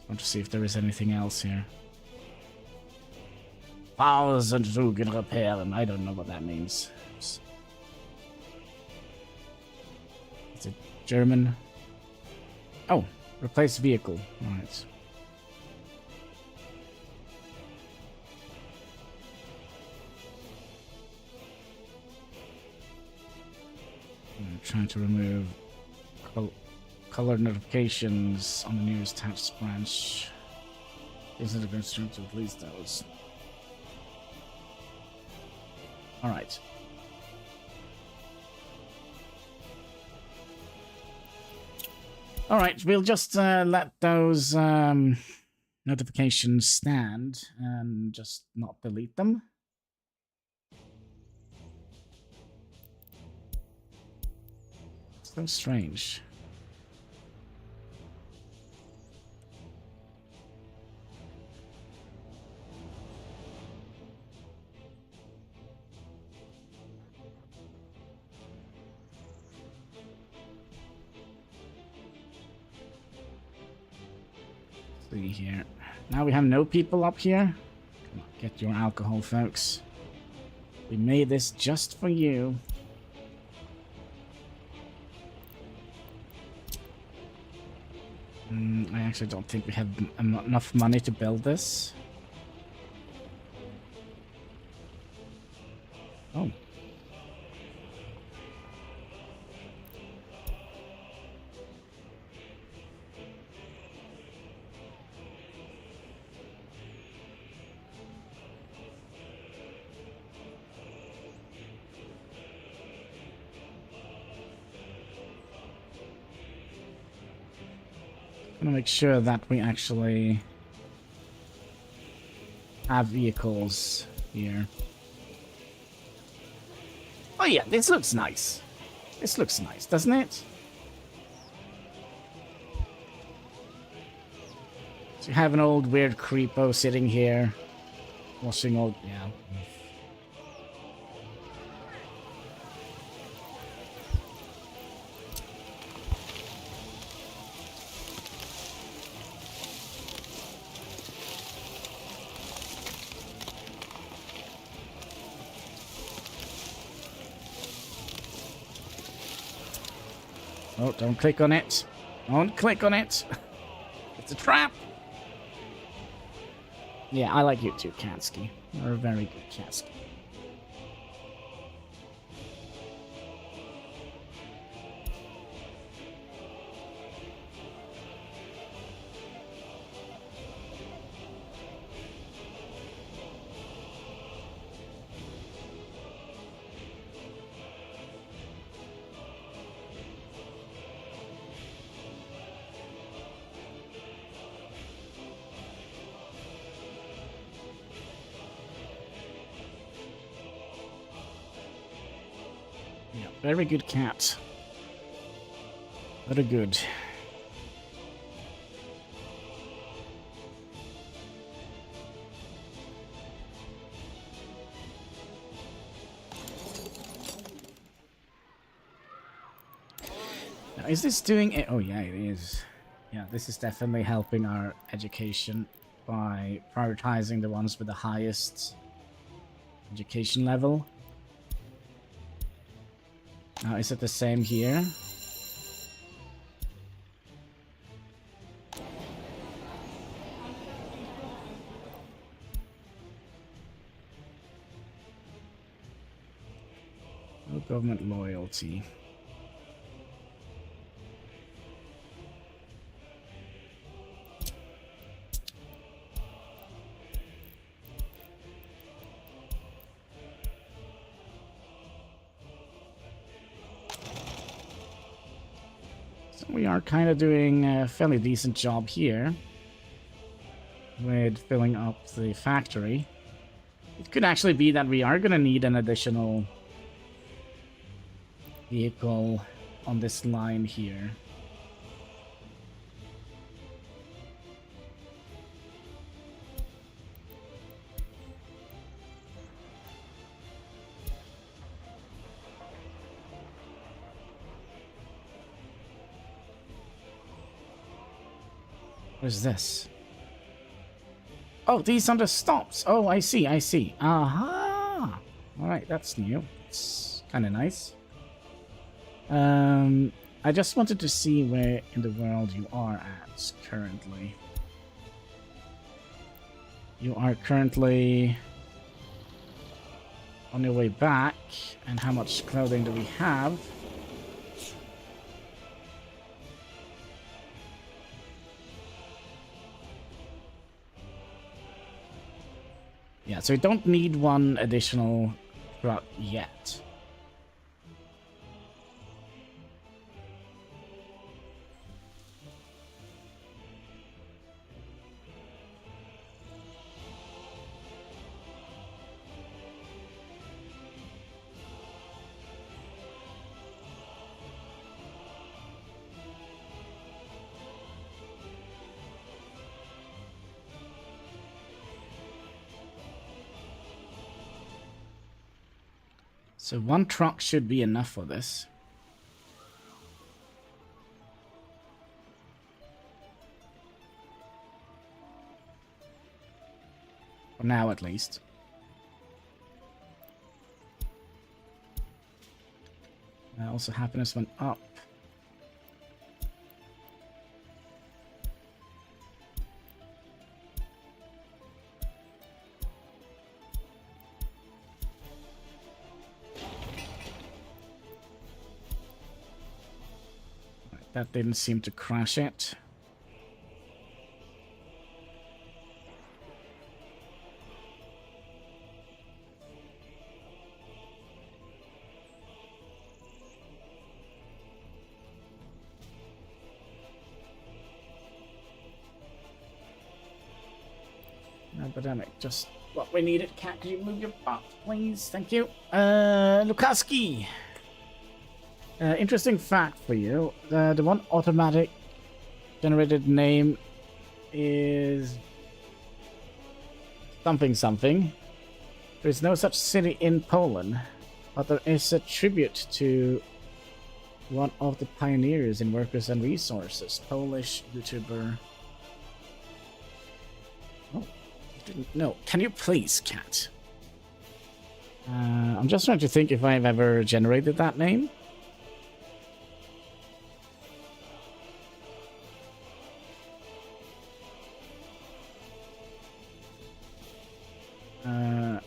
Want to see if there is anything else here. Powers and Zug repair, and I don't know what that means. Is it German? Oh, replace vehicle. Alright. I'm trying to remove color notifications on the nearest task branch. Isn't it going to release those? Alright. Alright, we'll just let those notifications stand and just not delete them. So strange. See here. Now we have no people up here. Come on, get your alcohol, folks. We made this just for you. I actually don't think we have enough money to build this. Oh. I'm gonna make sure that we actually have vehicles here. Oh yeah, this looks nice. This looks nice, doesn't it? So you have an old weird creepo sitting here, washing old... yeah. Oh, don't click on it. Don't click on it. It's a trap. Yeah, I like you too, Kansky. You're a very good Kansky. Very good cat. Very good. Now, is this doing it? Oh yeah, it is. Yeah, this is definitely helping our education by prioritizing the ones with the highest education level. Now, is it the same here? No government loyalty. We are kind of doing a fairly decent job here with filling up the factory. It could actually be that we are going to need an additional vehicle on this line here. What is this? Oh, these are the stops. Oh, I see, I see. Aha! Alright, that's new. It's kind of nice. I just wanted to see where in the world you are at currently. You are currently on your way back. And how much clothing do we have? Yeah, so we don't need one additional truck yet. So one truck should be enough for this. For now, at least. Also, happiness went up. That didn't seem to crash it. Epidemic, just what we needed. Cat, could you move your butt, please? Thank you. Lukaski. Interesting fact for you. The one automatic generated name is something something. There is no such city in Poland, but there is a tribute to one of the pioneers in workers and resources, Polish YouTuber. Oh, I didn't know. Can you please, Cat? I'm just trying to think if I've ever generated that name.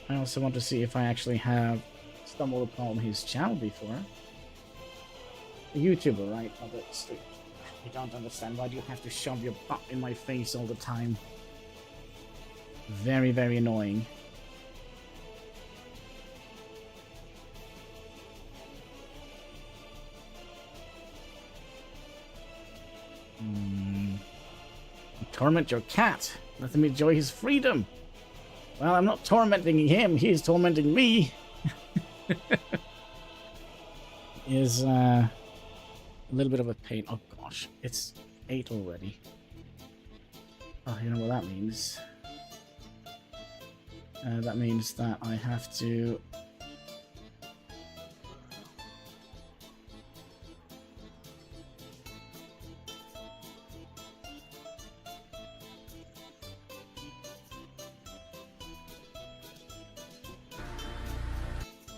I also want to see if I actually have stumbled upon his channel before. A YouTuber, right? Oh, that's the... I don't understand. Why do you have to shove your butt in my face all the time? Very, very annoying. Torment your cat. Let him enjoy his freedom. Well, I'm not tormenting him. He's tormenting me. Is a little bit of a pain. Oh gosh, it's 8 already. Oh, you know what that means? That means that I have to...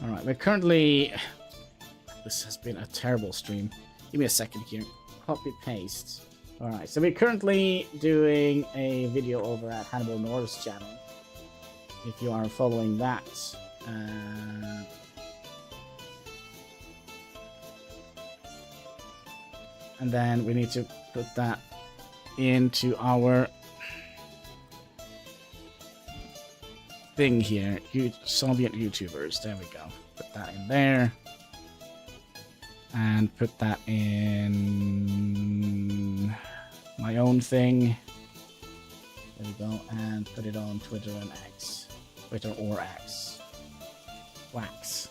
Alright, we're currently... This has been a terrible stream. Give me a second here. Copy paste. Alright, so we're currently doing a video over at HanniballNOR's channel. If you are following that. And then we need to put that into our thing here. Soviet YouTubers. There we go. Put that in there. And put that in my own thing. There we go. And put it on Twitter and X. Twitter or X. Wax.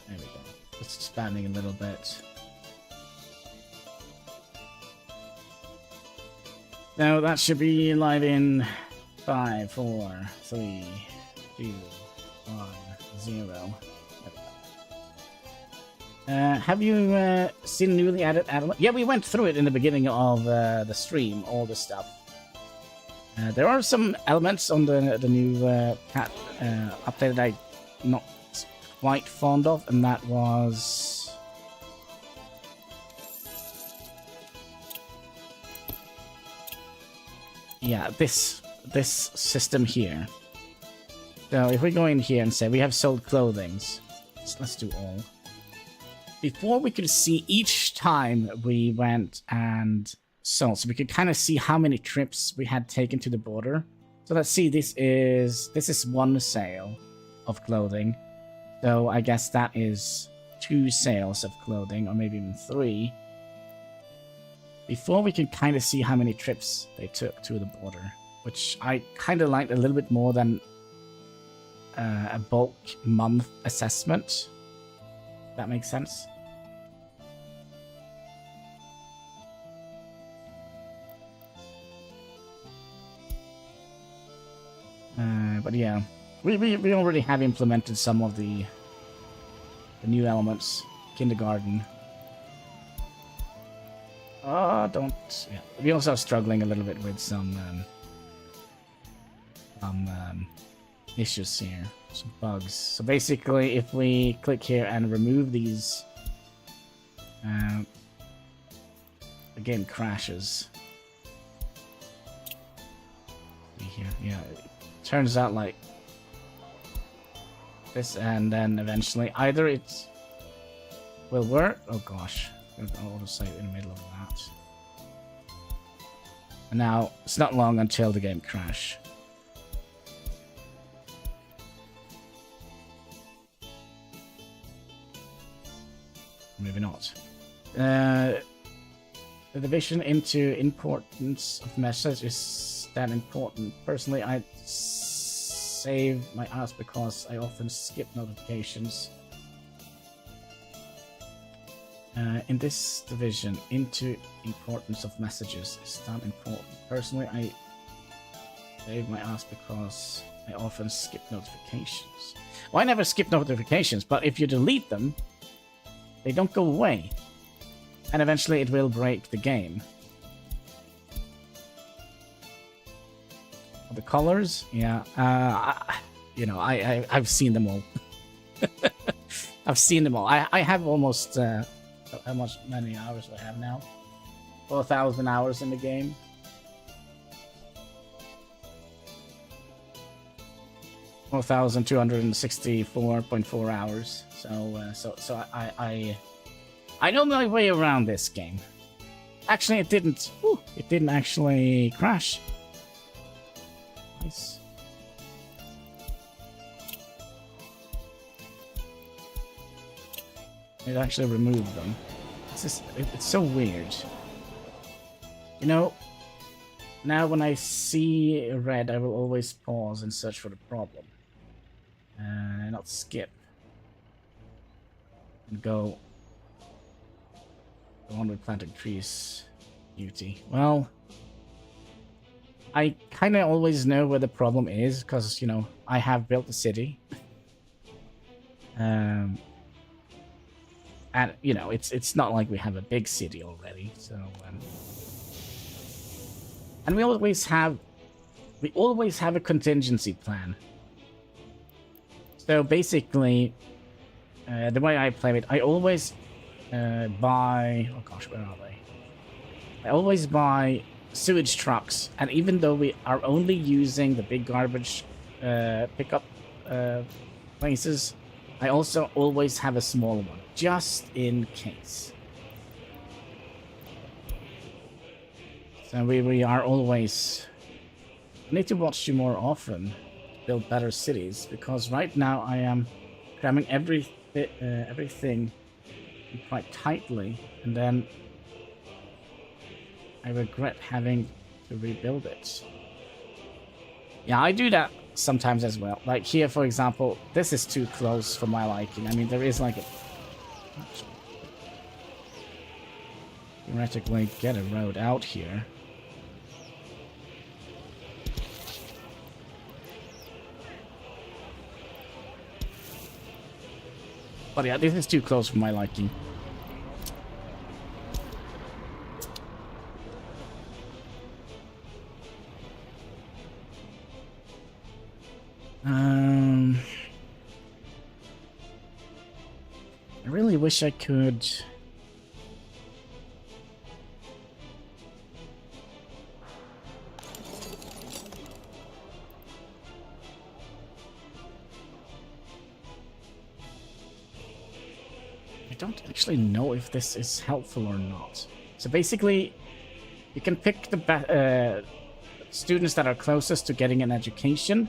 There we go. Just expanding a little bit. Now that should be live in 5, 4, 3, 2, 1, 0. Have you seen newly added element? Yeah, we went through it in the beginning of the stream, all the stuff. There are some elements on the new update that I'm not quite fond of, and that was... Yeah, this system here. So if we go in here and say we have sold clothings, let's do all. Before we could see each time we went and sold, so we could kind of see how many trips we had taken to the border. So let's see, this is one sale of clothing. So I guess that is 2 sales of clothing, or maybe even 3. Before we can kind of see how many trips they took to the border, which I kind of liked a little bit more than a bulk month assessment. That makes sense. But yeah, we already have implemented some of the new elements. Kindergarten. Don't... Yeah. We also are struggling a little bit with some issues here. Some bugs. So basically, if we click here and remove these, the game crashes. See here. Yeah, it turns out like this, and then eventually either it will work... Oh gosh. I'll just say in the middle of that. And now, it's not long until the game crash. Maybe not. The division into importance of message is that important. Personally, I save my ass because I often skip notifications. In this division, into importance of messages is that important. Personally, I save my ass because I often skip notifications. Well, I never skip notifications, but if you delete them, they don't go away. And eventually it will break the game. The colors? Yeah. I've seen them all. I've seen them all. I have almost... how many hours do I have now? 4,000 hours in the game. $4,264.4 hours. So I know my way around this game. Actually, it didn't. It didn't actually crash. Nice. It actually removed them. It's so weird. You know, now when I see red, I will always pause and search for the problem. And not skip. And go on with planting trees. Beauty. Well, I kind of always know where the problem is, because, you know, I have built a city. And, you know, it's not like we have a big city already, so... and we always have a contingency plan. So basically, the way I play it, I always buy... Oh gosh, where are they? I always buy sewage trucks, and even though we are only using the big garbage pickup places, I also always have a small one, just in case. So we are always... I need to watch you more often, build better cities, because right now I am cramming everything quite tightly, and then I regret having to rebuild it. Yeah, I do that sometimes as well. Like here, for example, this is too close for my liking. I mean, there is like a Theoretically, get a road out here. But yeah, this is too close for my liking. I really wish I could. I don't actually know if this is helpful or not. So basically, you can pick the students that are closest to getting an education,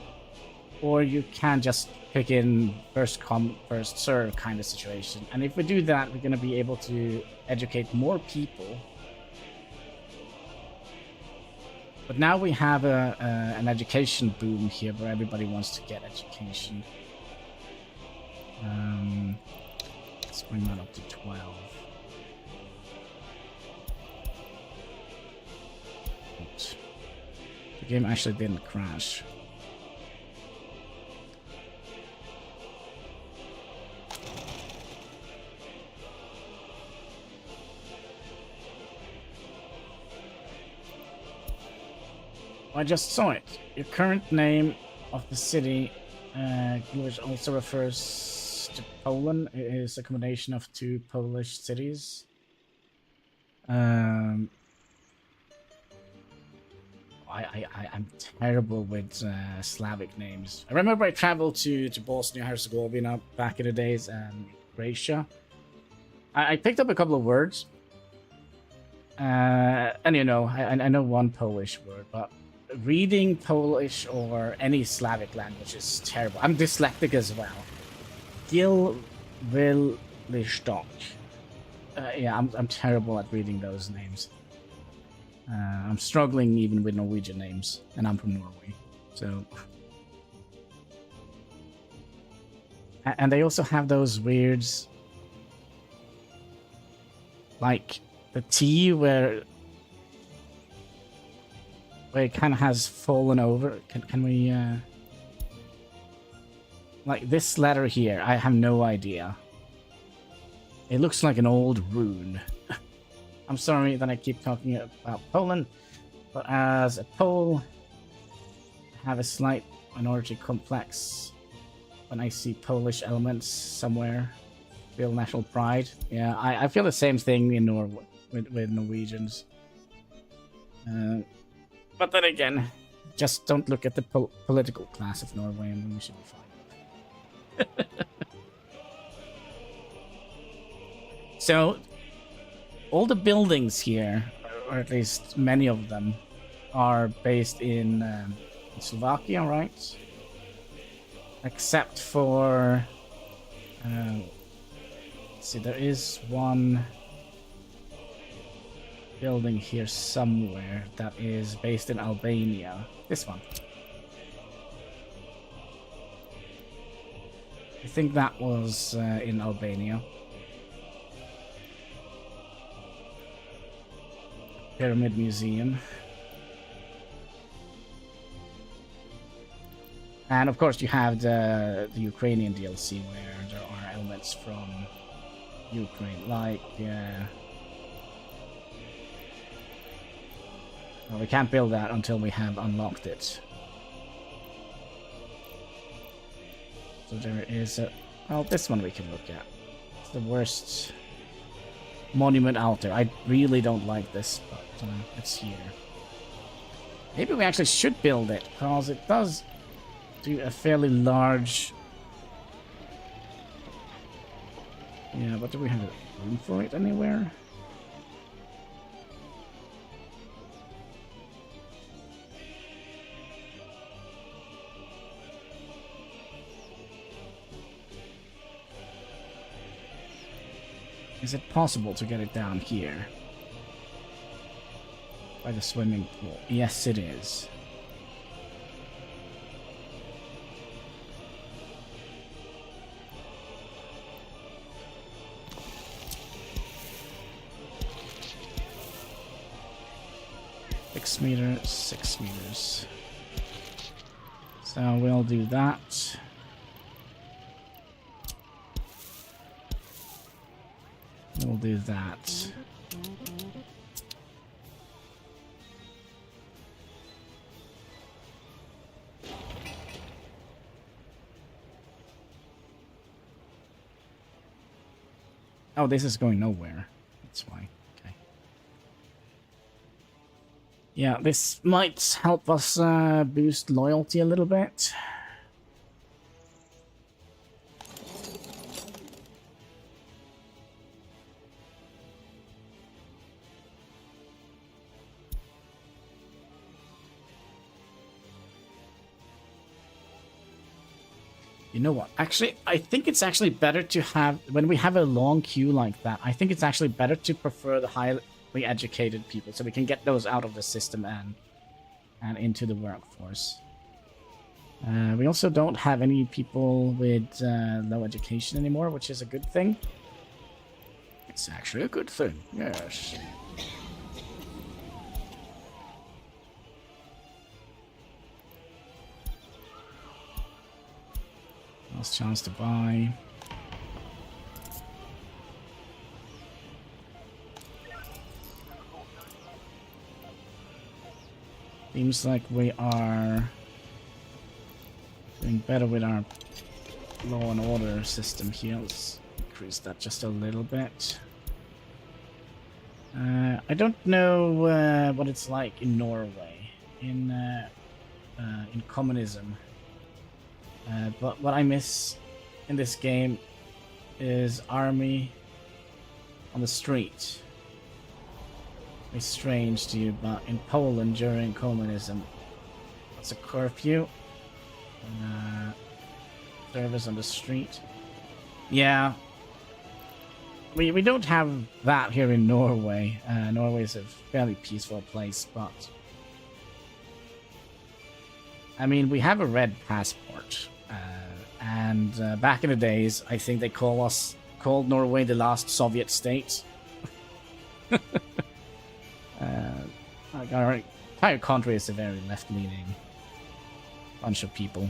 or you can just pick in first come, first serve kind of situation. And if we do that, we're going to be able to educate more people. But now we have an education boom here where everybody wants to get education. Let's bring that up to 12. Oops. The game actually didn't crash. I just saw it. Your current name of the city, which also refers to Poland, is a combination of two Polish cities. I'm terrible with Slavic names. I remember I traveled to Bosnia-Herzegovina back in the days and Croatia. I picked up a couple of words. And you know, I know one Polish word, but reading Polish or any Slavic language is terrible. I'm dyslexic as well. Gil Villistok. Yeah, I'm terrible at reading those names. I'm struggling even with Norwegian names, and I'm from Norway, so. And they also have those weirds, like the T where it kind of has fallen over. Can we, like this letter here, I have no idea. It looks like an old rune. I'm sorry that I keep talking about Poland, but as a Pole, I have a slight minority complex when I see Polish elements somewhere. Feel national pride. Yeah, I feel the same thing in Norway with Norwegians. But then again, just don't look at the political class of Norway and we should be fine. So, all the buildings here, or at least many of them, are based in Slovakia, right? Except for... let's see, there is one building here somewhere that is based in Albania. This one. I think that was in Albania. Pyramid Museum. And of course you have the Ukrainian DLC where there are elements from Ukraine, like well, we can't build that until we have unlocked it. So there is a... well, this one we can look at. It's the worst monument out there. I really don't like this, but it's here. Maybe we actually should build it, because it does do a fairly large... yeah, but do we have room for it anywhere? Is it possible to get it down here? By the swimming pool? Yes, it is. 6 meters, 6 meters. So we'll do that. We'll do that. Oh, this is going nowhere. That's why. Okay. Yeah, this might help us boost loyalty a little bit. You know what? Actually, I think it's actually better to have, when we have a long queue like that, I think it's actually better to prefer the highly educated people so we can get those out of the system and into the workforce. We also don't have any people with low education anymore, which is a good thing. It's actually a good thing, yes. Last chance to buy. Seems like we are doing better with our law and order system here. Let's increase that just a little bit. I don't know what it's like in Norway, in communism. But what I miss in this game is army on the street. It's strange to you, but in Poland during communism, it's a curfew. Service on the street. Yeah. We don't have that here in Norway. Norway is a fairly peaceful place, but I mean, we have a red passport. And back in the days, I think they called Norway the last Soviet state. Like our entire country is a very left-leaning bunch of people.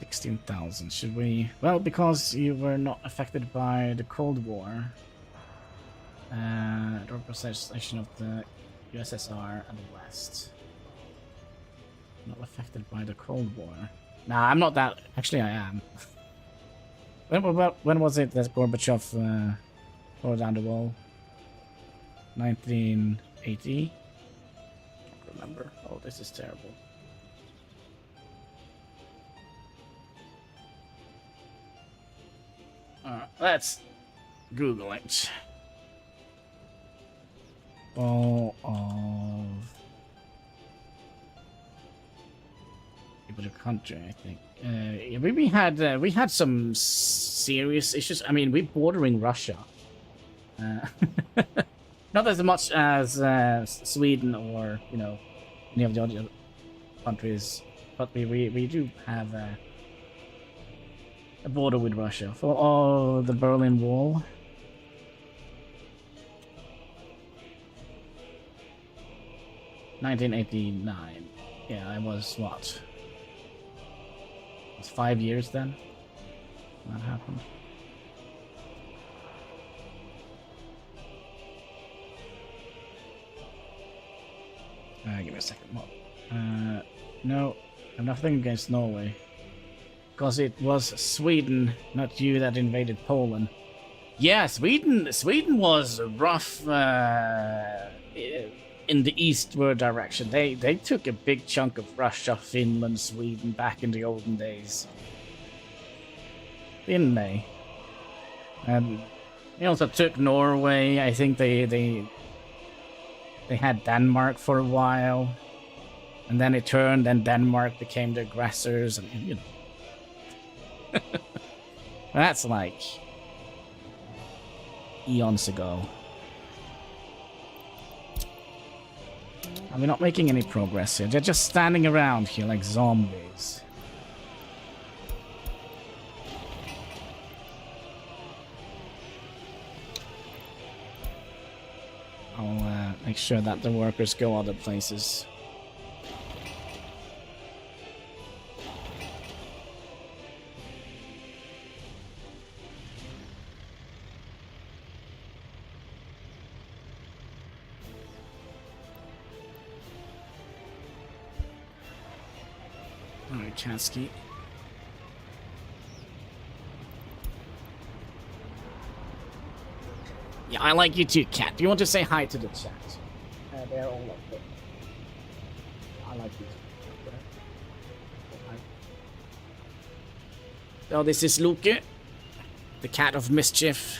$16,000. Should we? Well, because you were not affected by the Cold War. The representation of the USSR and the West. Not affected by the Cold War. Nah, I'm not that. Actually, I am. When was it that Gorbachev tore down the wall? 1980? I don't remember. Oh, this is terrible. Let's Google it. All of the country, I think. We had some serious issues. I mean, we're bordering Russia. Not as much as Sweden or any of the other countries, but we do have a border with Russia for the Berlin Wall. $1989. Yeah, I was what? It was 5 years then. That happened. Give me a second. No, I have nothing against Norway. Because it was Sweden, not you, that invaded Poland. Yeah, Sweden was rough in the eastward direction. They took a big chunk of Russia, Finland, Sweden back in the olden days. Didn't they? And they also took Norway. I think they had Denmark for a while. And then it turned and Denmark became the aggressors and That's like eons ago. How And we're not making any progress here. They're just standing around here like zombies. I'll make sure that the workers go other places. Alright, Chansky. Yeah, I like you too, Cat. Do you want to say hi to the chat? They're all up there. I like you too. Hi. So this is Luke, the cat of mischief.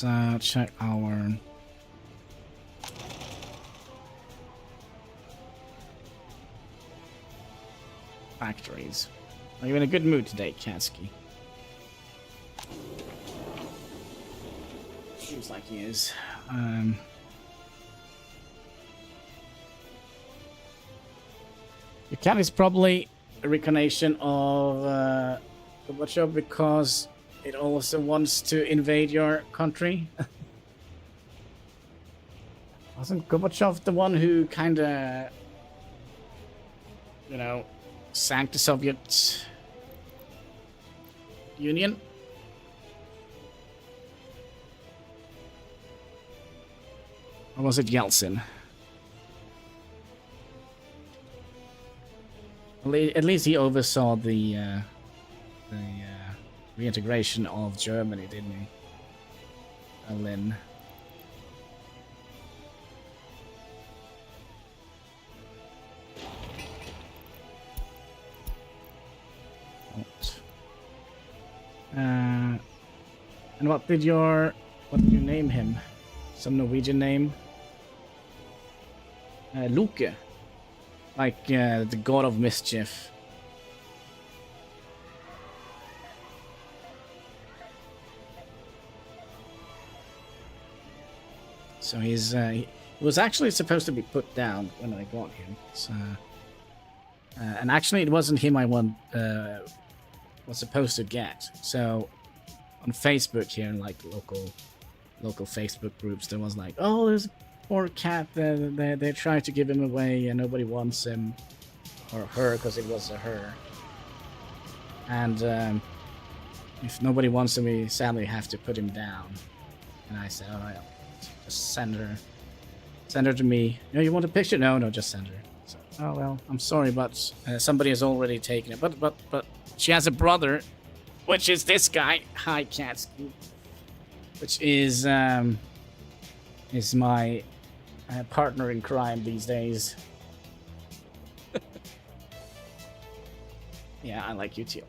Let's check our factories. Are you in a good mood today, Katsky? Seems like he is. Your cat is probably a reincarnation of Gorbachev because it also wants to invade your country. Wasn't Gorbachev the one who kind of, you know, sank the Soviet Union? Or was it Yeltsin? At least he oversaw the reintegration of Germany, didn't he? Berlin. And what did you name him? Some Norwegian name? Luke. Like the god of mischief. So he was actually supposed to be put down when I got him. So, and actually it wasn't him I was supposed to get. So on Facebook here, in like local Facebook groups, there was like, oh, there's a poor cat. They tried to give him away and nobody wants him. Or her, because it was a her. And if nobody wants him, we sadly have to put him down. And I said, alright, just send her to me. You know, you want a picture? No, just send her. So, oh well, I'm sorry, but somebody has already taken it. But she has a brother, which is this guy. Hi, Katsky. Which is my partner in crime these days. Yeah, I like you too.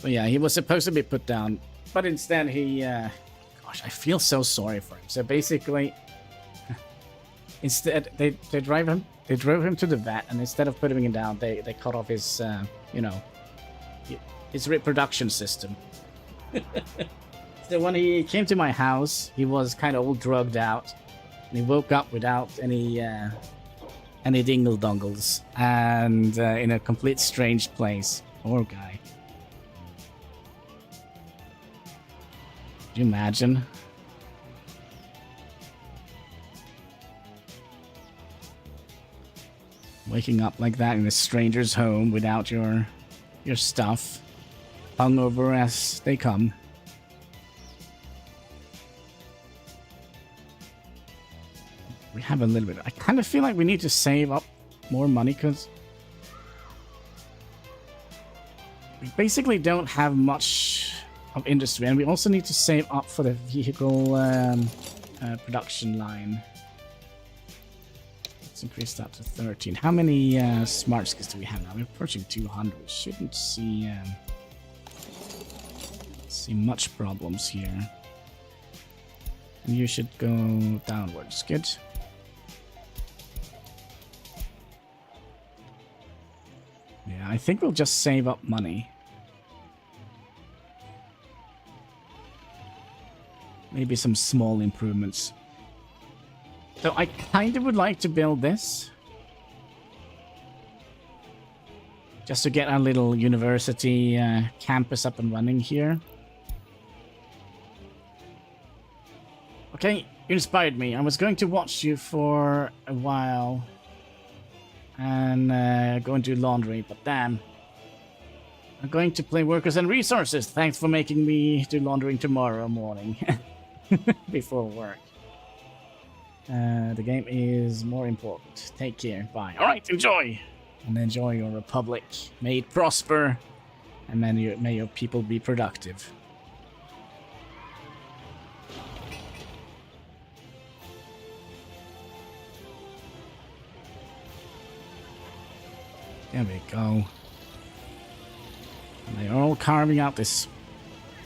But yeah, he was supposed to be put down, but instead he gosh, I feel so sorry for him. So basically, instead they drove him to the vet, and instead of putting him down, they cut off his you know, his reproduction system. So when he came to my house, he was kind of all drugged out, and he woke up without any dingle dongles, and in a complete strange place. Poor guy. Could you imagine? Waking up like that in a stranger's home without your stuff, hungover as they come. We have a little bit. I kind of feel like we need to save up more money because we basically don't have much of industry, and we also need to save up for the vehicle production line. Let's increase that to 13. How many smart skills do we have now? We're approaching 200. We shouldn't see much problems here. And you should go downwards. Good. Yeah, I think we'll just save up money. Maybe some small improvements. So I kind of would like to build this. Just to get our little university campus up and running here. Okay, you inspired me. I was going to watch you for a while. And go and do laundry, but damn. I'm going to play Workers and Resources. Thanks for making me do laundering tomorrow morning. Before work. The game is more important. Take care. Bye. Alright, enjoy! And enjoy your republic. May it prosper. And may your people be productive. There we go. And they are all carving out this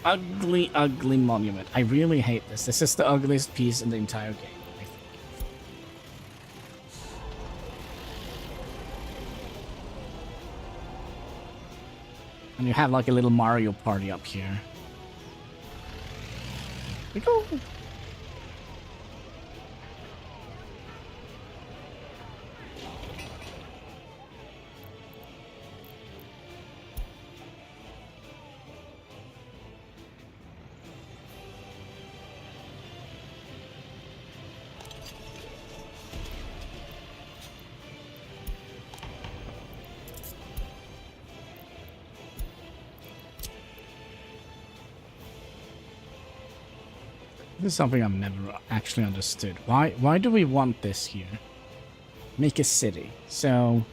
ugly, ugly monument. I really hate this. This is the ugliest piece in the entire game, I think. And you have like a little Mario party up here. Here we go. This is something I've never actually understood. Why do we want this here? Make a city. So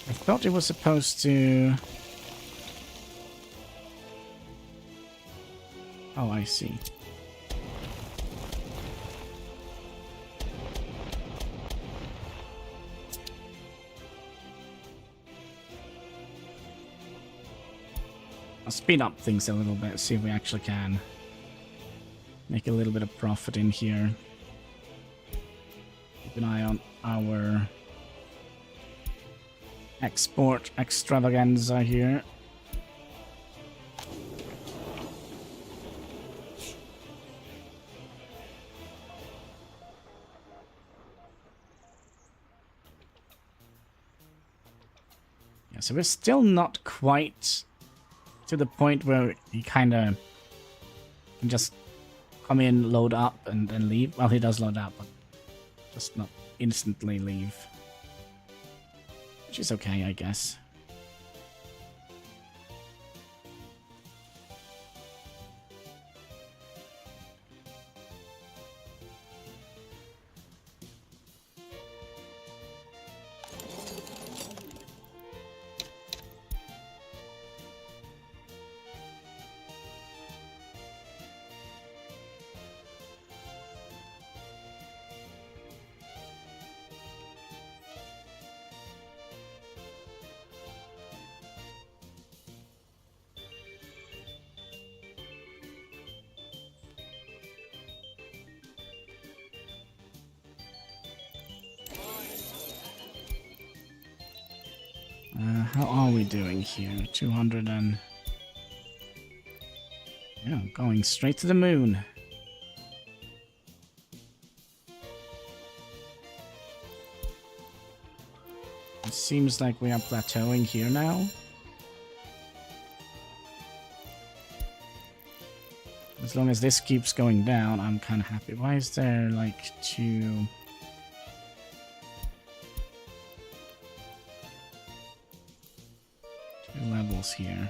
I thought it was supposed to. Oh, I see. I'll speed up things a little bit, see if we actually can make a little bit of profit in here. Keep an eye on our export extravaganza here. Yeah, so we're still not quite to the point where he kind of can just come in, load up, and then leave. Well, he does load up, but just not instantly leave. Which is okay, I guess. How are we doing here? 200 and... Yeah, going straight to the moon. It seems like we are plateauing here now. As long as this keeps going down, I'm kind of happy. Why is there like two levels here?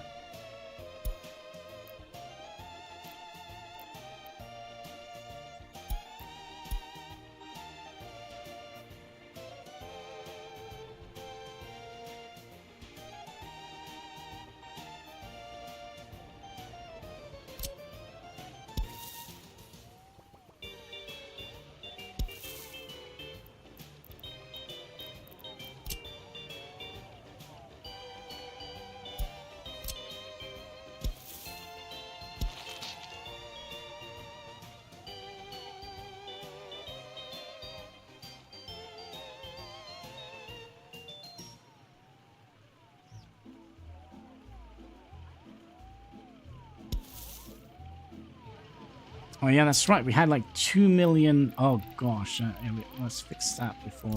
Oh yeah, that's right. We had like 2 million. Oh gosh, yeah, let's fix that before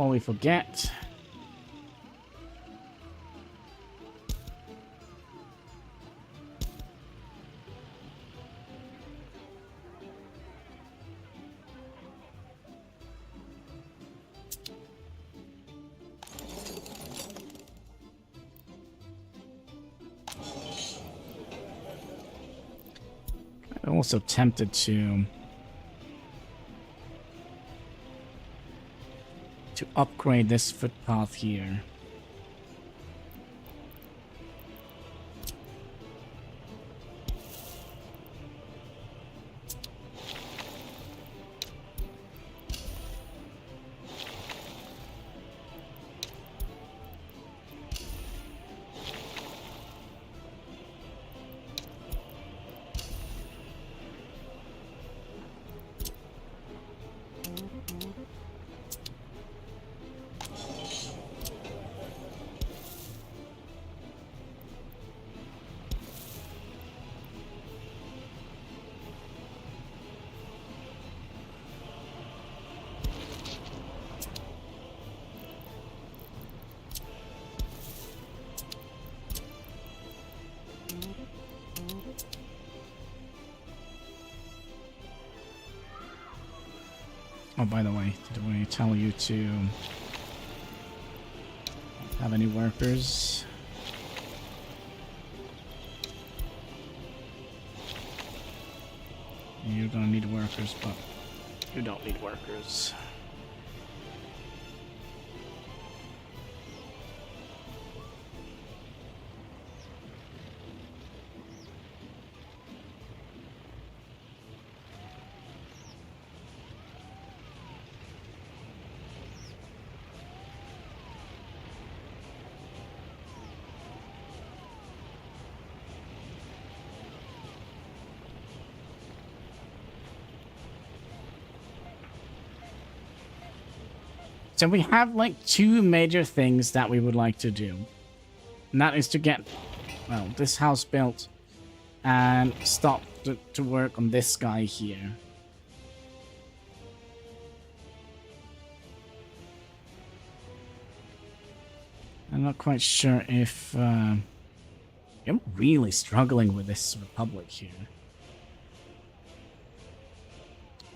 we forget. I'm also tempted to upgrade this footpath here. Oh, by the way, did we tell you to have any workers? You don't need workers, but you don't need workers. So we have like 2 major things that we would like to do. And that is to get, well, this house built and stop to work on this guy here. I'm not quite sure if... I'm really struggling with this Republic here.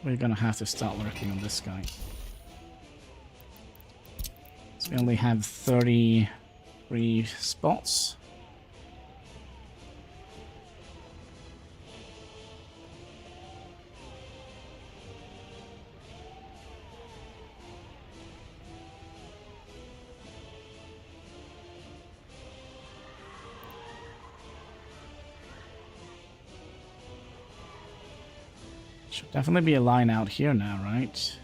We're gonna have to start working on this guy. So we only have 33 spots. Should definitely be a line out here now, right?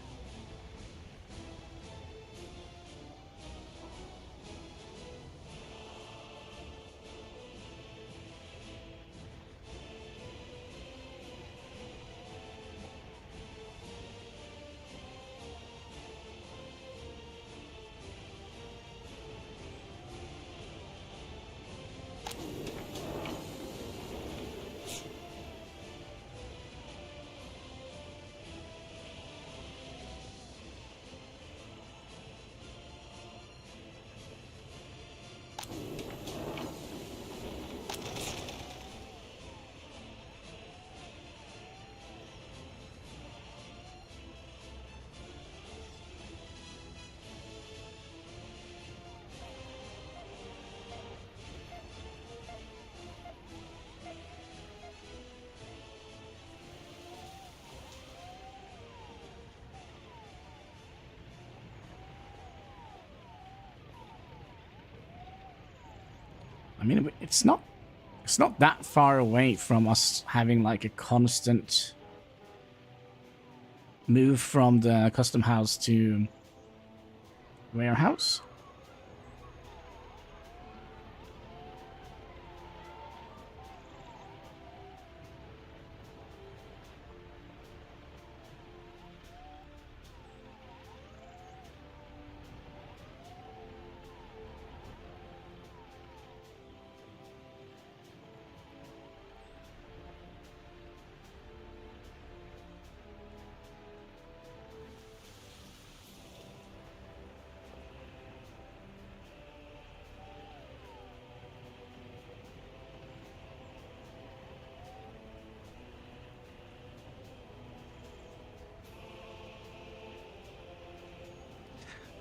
I mean, it's not that far away from us having like a constant move from the custom house to warehouse.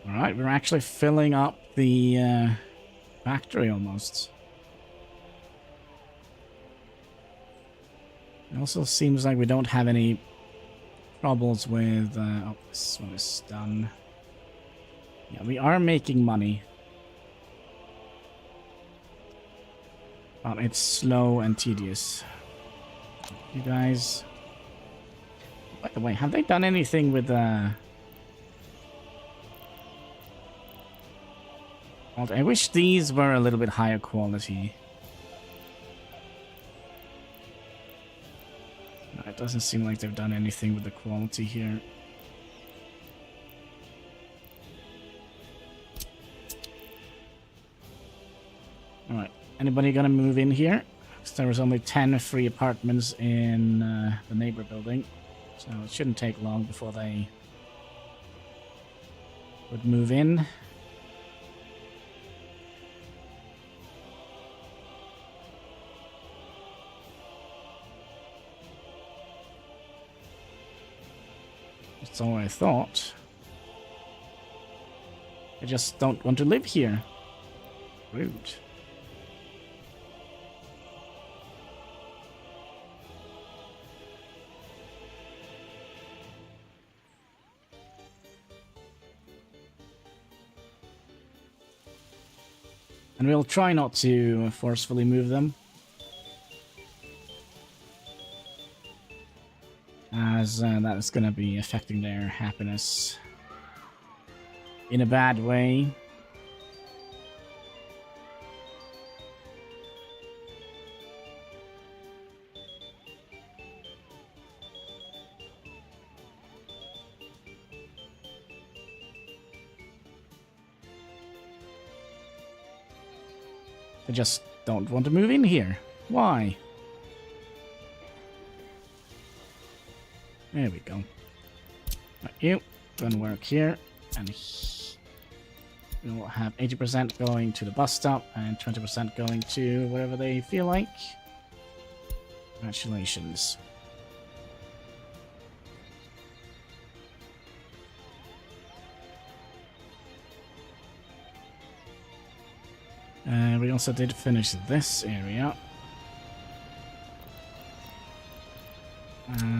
Alright, we're actually filling up the factory almost. It also seems like we don't have any troubles with... oh, this one is done. Yeah, we are making money. But it's slow and tedious. You guys... By the way, have they done anything with... I wish these were a little bit higher quality. It doesn't seem like they've done anything with the quality here. Alright, anybody gonna move in here? Because there was only 10 free apartments in the neighbor building. So it shouldn't take long before they would move in. That's all I thought. I just don't want to live here. Rude. And we'll try not to forcefully move them, as that is going to be affecting their happiness in a bad way. They just don't want to move in here. Why? There we go. Right, you gonna work here, and we'll have 80% going to the bus stop and 20% going to wherever they feel like. Congratulations. We also did finish this area.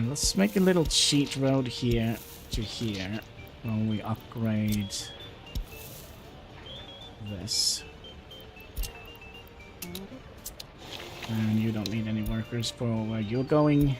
Let's make a little cheat road here to here while we upgrade this. And you don't need any workers for where you're going.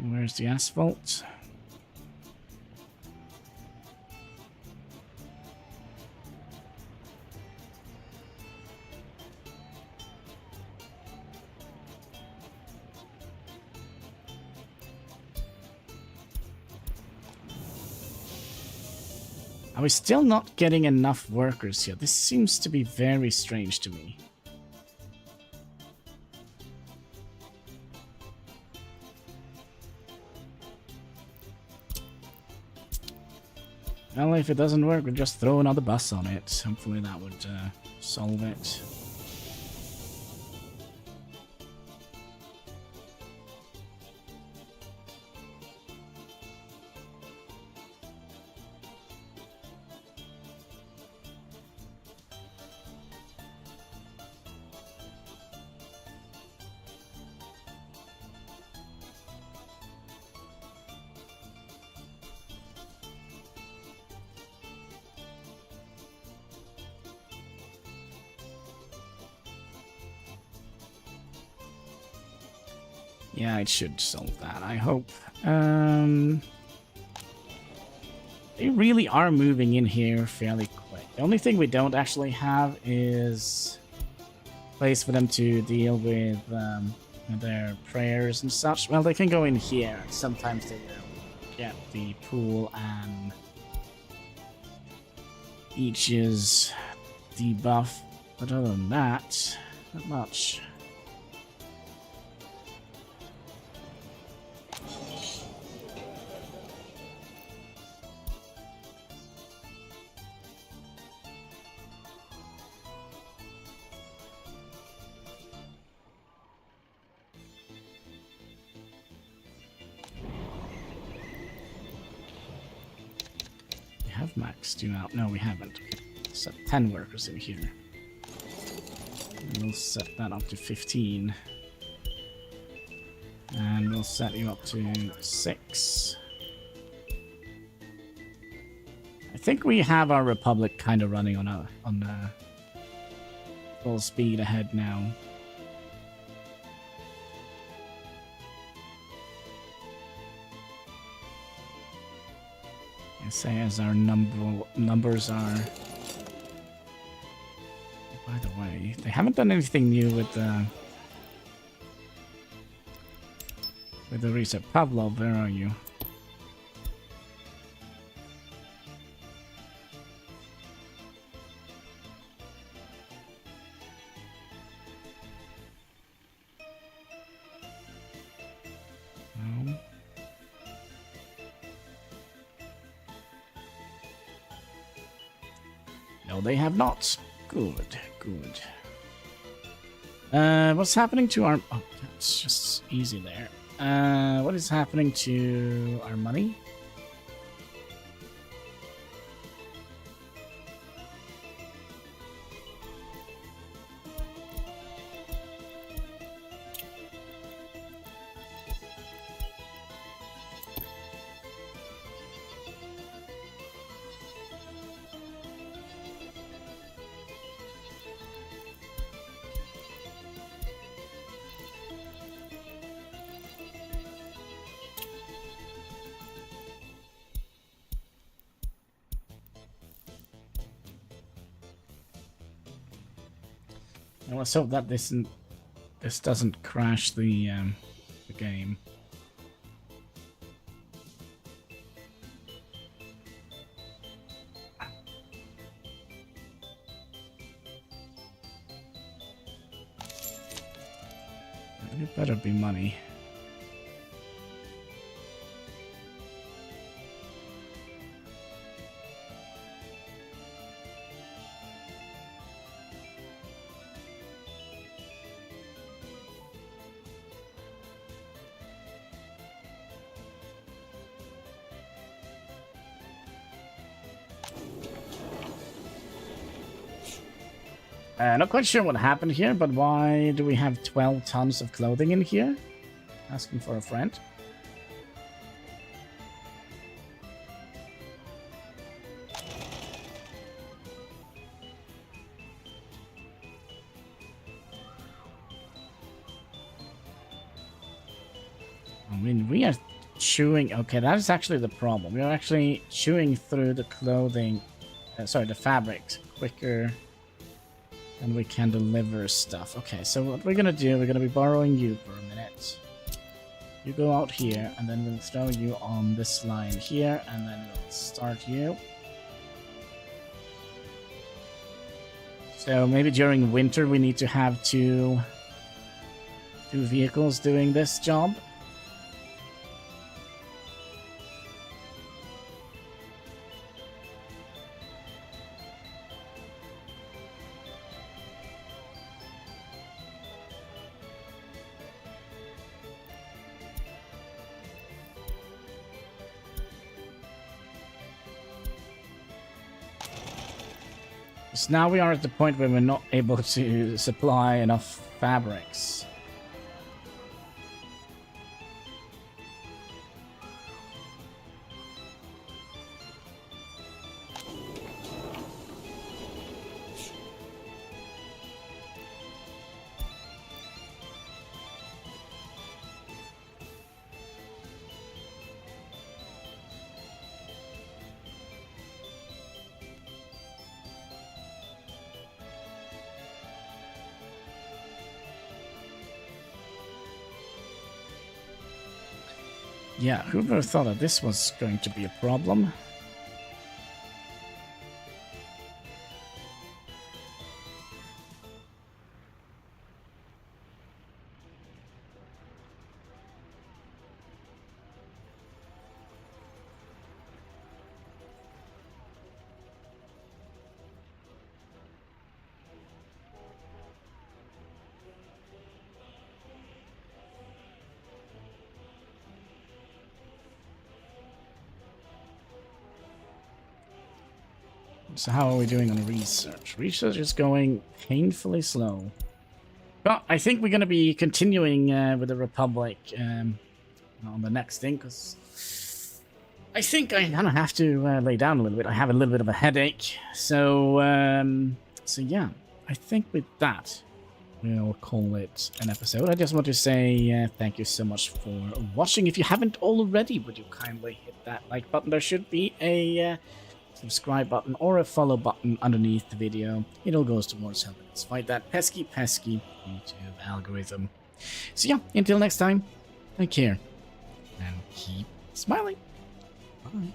Where's the asphalt? Are we still not getting enough workers here? This seems to be very strange to me. Well, if it doesn't work, we'll just throw another bus on it. Hopefully that would solve it. Yeah, it should solve that, I hope. They really are moving in here fairly quick. The only thing we don't actually have is place for them to deal with their prayers and such. Well, they can go in here. Sometimes they get the pool and Each's debuff. But other than that, not much. Max do out. No, we haven't. Set 10 workers in here. And we'll set that up to 15. And we'll set you up to 6. I think we have our Republic kind of running on full speed ahead now. I say as our numbers are. By the way, they haven't done anything new with the reset. Pavlov, where are you? No, they have not. Good, good. What's happening to our... Oh, that's just easy there. What is happening to our money? Now let's hope that this doesn't crash the game. It better be money. Not quite sure what happened here, but why do we have 12 tons of clothing in here? Asking for a friend. I mean, we are chewing... Okay, that is actually the problem. We are actually chewing through the clothing... sorry, the fabrics quicker... and we can deliver stuff. Okay, so what we're gonna do, we're gonna be borrowing you for a minute. You go out here, and then we'll throw you on this line here, and then we'll start you. So maybe during winter we need to have two vehicles doing this job. So now we are at the point where we're not able to supply enough fabrics. Yeah, who would have thought that this was going to be a problem? So how are we doing on research? Research is going painfully slow. Well, I think we're going to be continuing with the Republic on the next thing, because I think I kind of have to lay down a little bit. I have a little bit of a headache. So yeah, I think with that, we'll call it an episode. I just want to say thank you so much for watching. If you haven't already, would you kindly hit that like button? There should be a subscribe button or a follow button underneath the video. It all goes towards helping us fight that pesky YouTube algorithm. So yeah, until next time, take care and keep smiling. Bye.